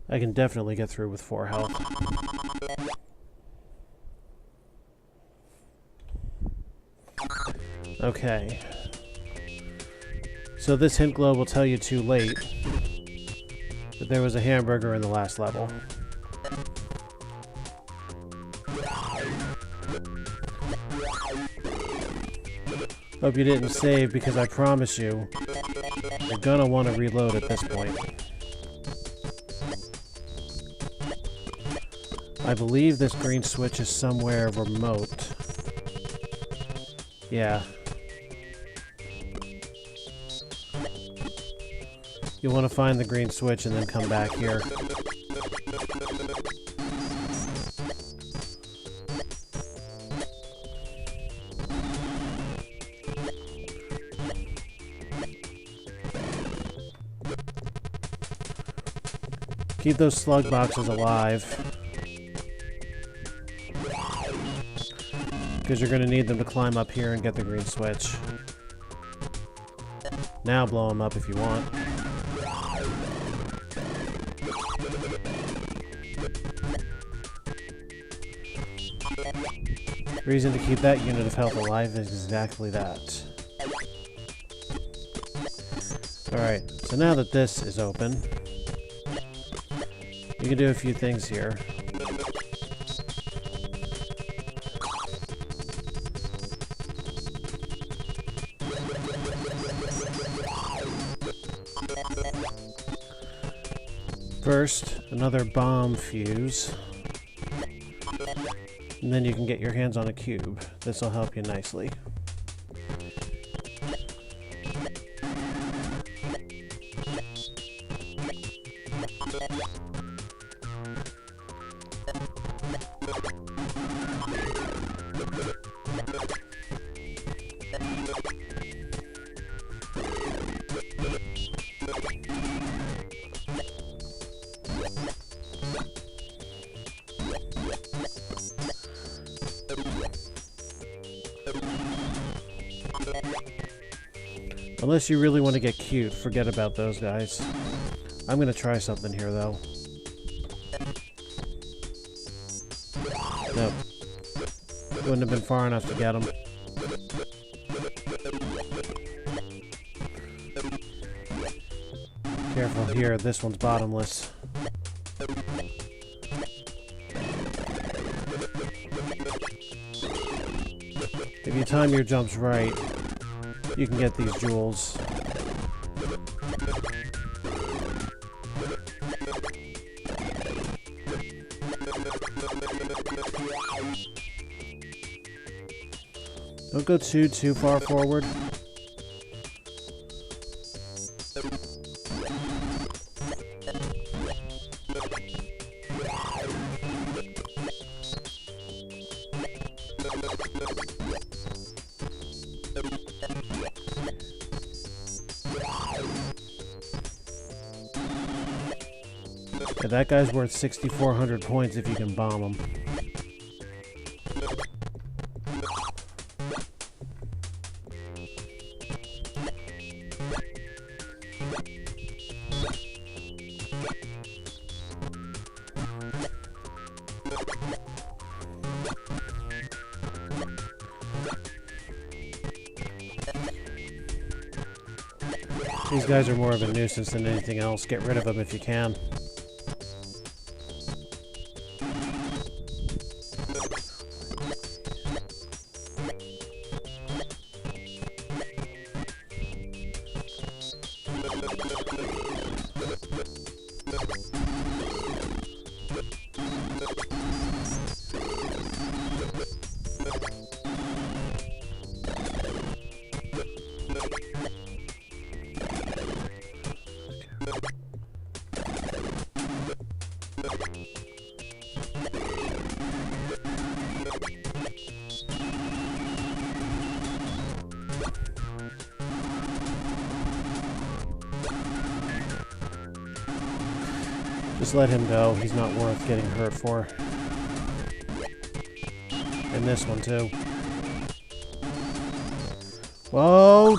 I can definitely get through with 4 health. Okay. So this hint globe will tell you too late that there was a hamburger in the last level. Hope you didn't save because I promise you, you're gonna want to reload at this point. I believe this green switch is somewhere remote. Yeah. You'll want to find the green switch and then come back here. Keep those slug boxes alive, because you're going to need them to climb up here and get the green switch. Now blow them up if you want. Reason to keep that unit of health alive is exactly that. Alright, so now that this is open, you can do a few things here. First, another bomb fuse. And then you can get your hands on a cube. This will help you nicely. Unless you really want to get cute, forget about those guys. I'm gonna try something here, though. Nope. Wouldn't have been far enough to get them. Careful here, this one's bottomless. If you time your jumps right, you can get these jewels. Don't go too far forward. Yeah, that guy's worth 6,400 points if you can bomb him. These guys are more of a nuisance than anything else. Get rid of them if you can. Just let him go. He's not worth getting hurt for. And this one, too. Whoa!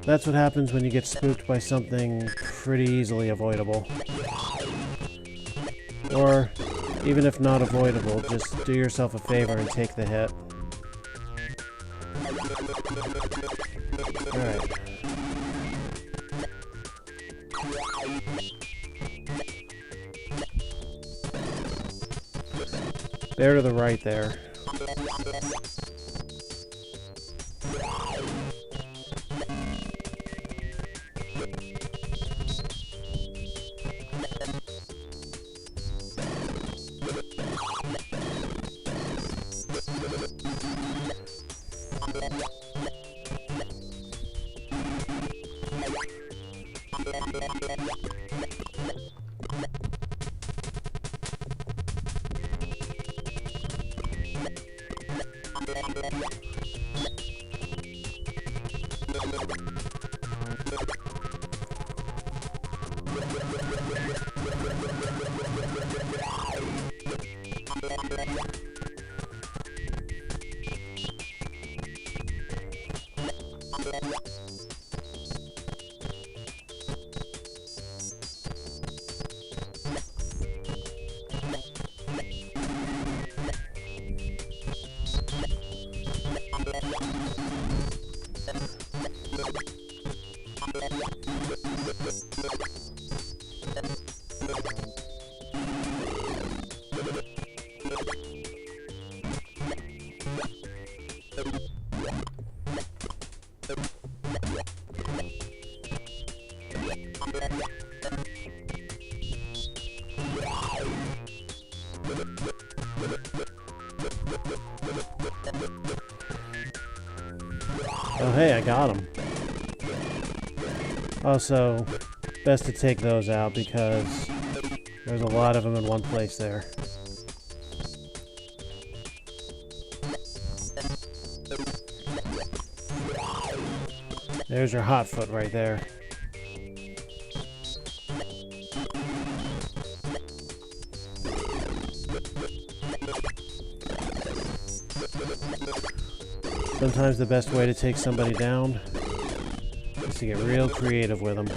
That's what happens when you get spooked by something pretty easily avoidable. Or, even if not avoidable, just do yourself a favor and take the hit. Alright. Bear to the right there. Oh hey, I got him. Also, best to take those out because there's a lot of them in one place there. There's your hot foot right there. Sometimes the best way to take somebody down is to get real creative with them.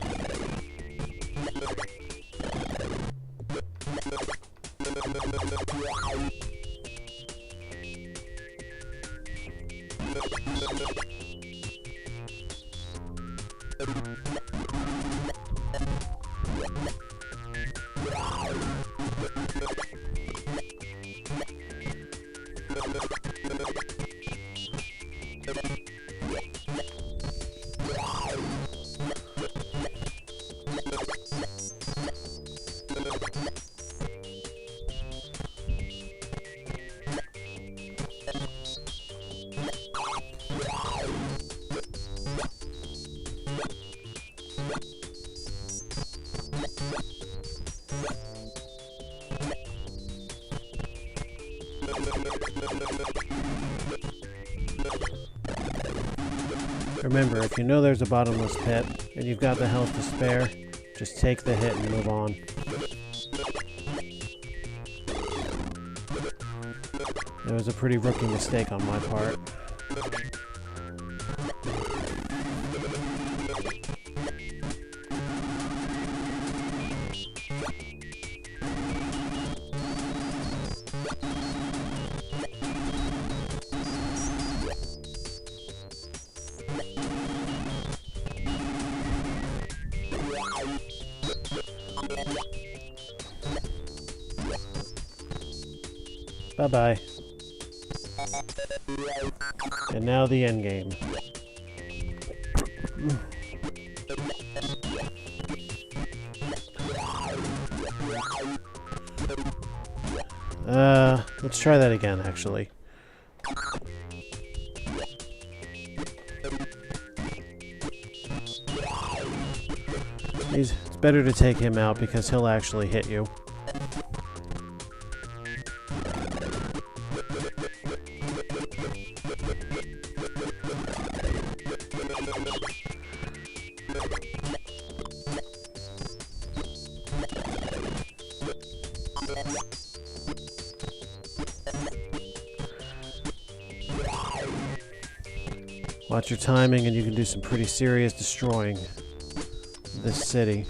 Remember, if you know there's a bottomless pit and you've got the health to spare, just take the hit and move on. It was a pretty rookie mistake on my part. Bye-bye. And now the end game. Let's try that again, actually. It's better to take him out because he'll actually hit you. Watch your timing and you can do some pretty serious destroying this city.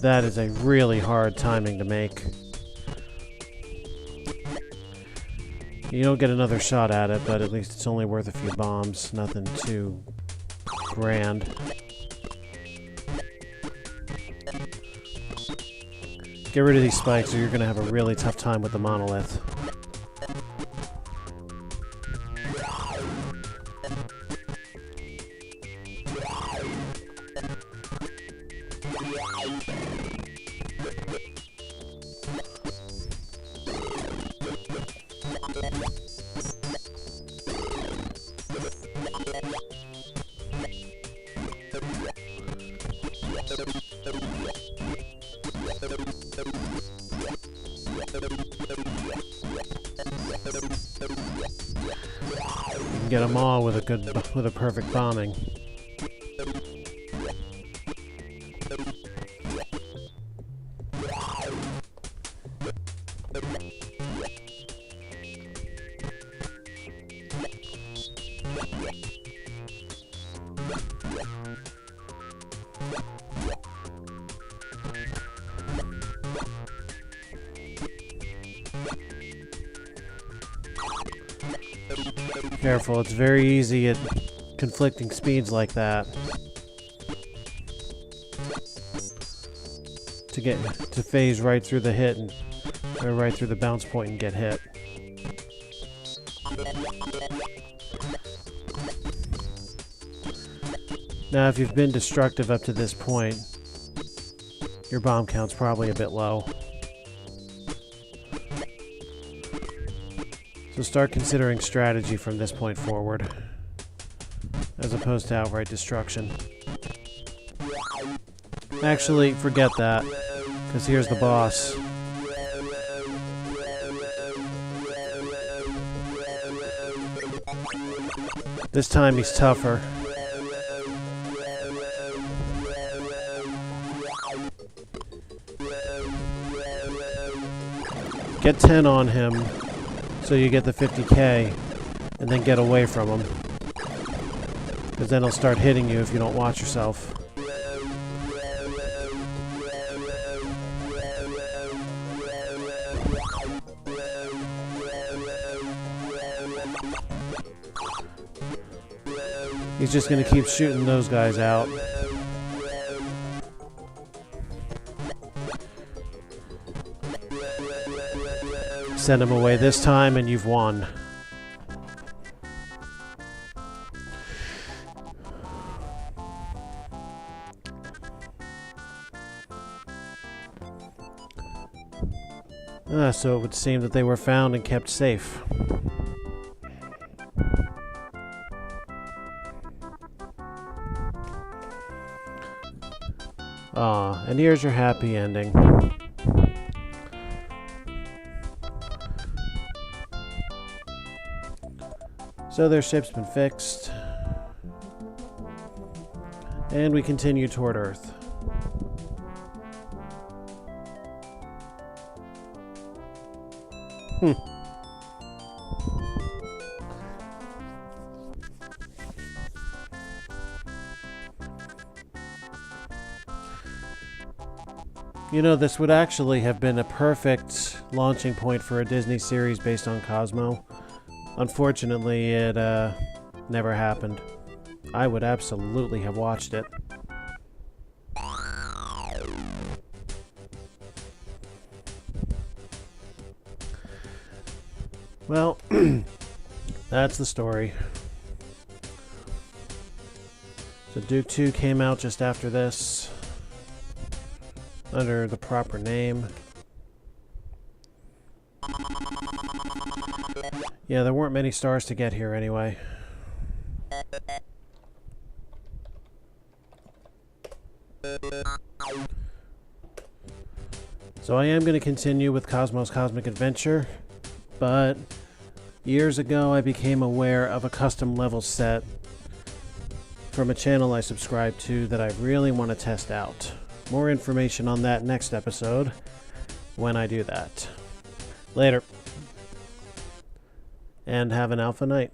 That is a really hard timing to make. You don't get another shot at it, but at least it's only worth a few bombs. Nothing too grand. Get rid of these spikes or you're going to have a really tough time with the monolith. Get them all with a perfect bombing. Careful, it's very easy at conflicting speeds like that to phase right through the hit and or right through the bounce point and get hit. Now, if you've been destructive up to this point, your bomb count's probably a bit low. So start considering strategy from this point forward, as opposed to outright destruction. Actually, forget that, because here's the boss. This time he's tougher. Get 10 on him. So you get the 50k, and then get away from him. Because then he'll start hitting you if you don't watch yourself. He's just going to keep shooting those guys out. Send him away this time and you've won. So it would seem that they were found and kept safe. And here's your happy ending. So their ship's been fixed. And we continue toward Earth. You know, this would actually have been a perfect launching point for a Disney series based on Cosmo. Unfortunately, it never happened. I would absolutely have watched it. Well, that's the story. So Duke 2 came out just after this, under the proper name. Yeah, there weren't many stars to get here anyway. So I am going to continue with Cosmo's Cosmic Adventure, but years ago I became aware of a custom level set from a channel I subscribe to that I really want to test out. More information on that next episode when I do that. Later. And have an alpha night.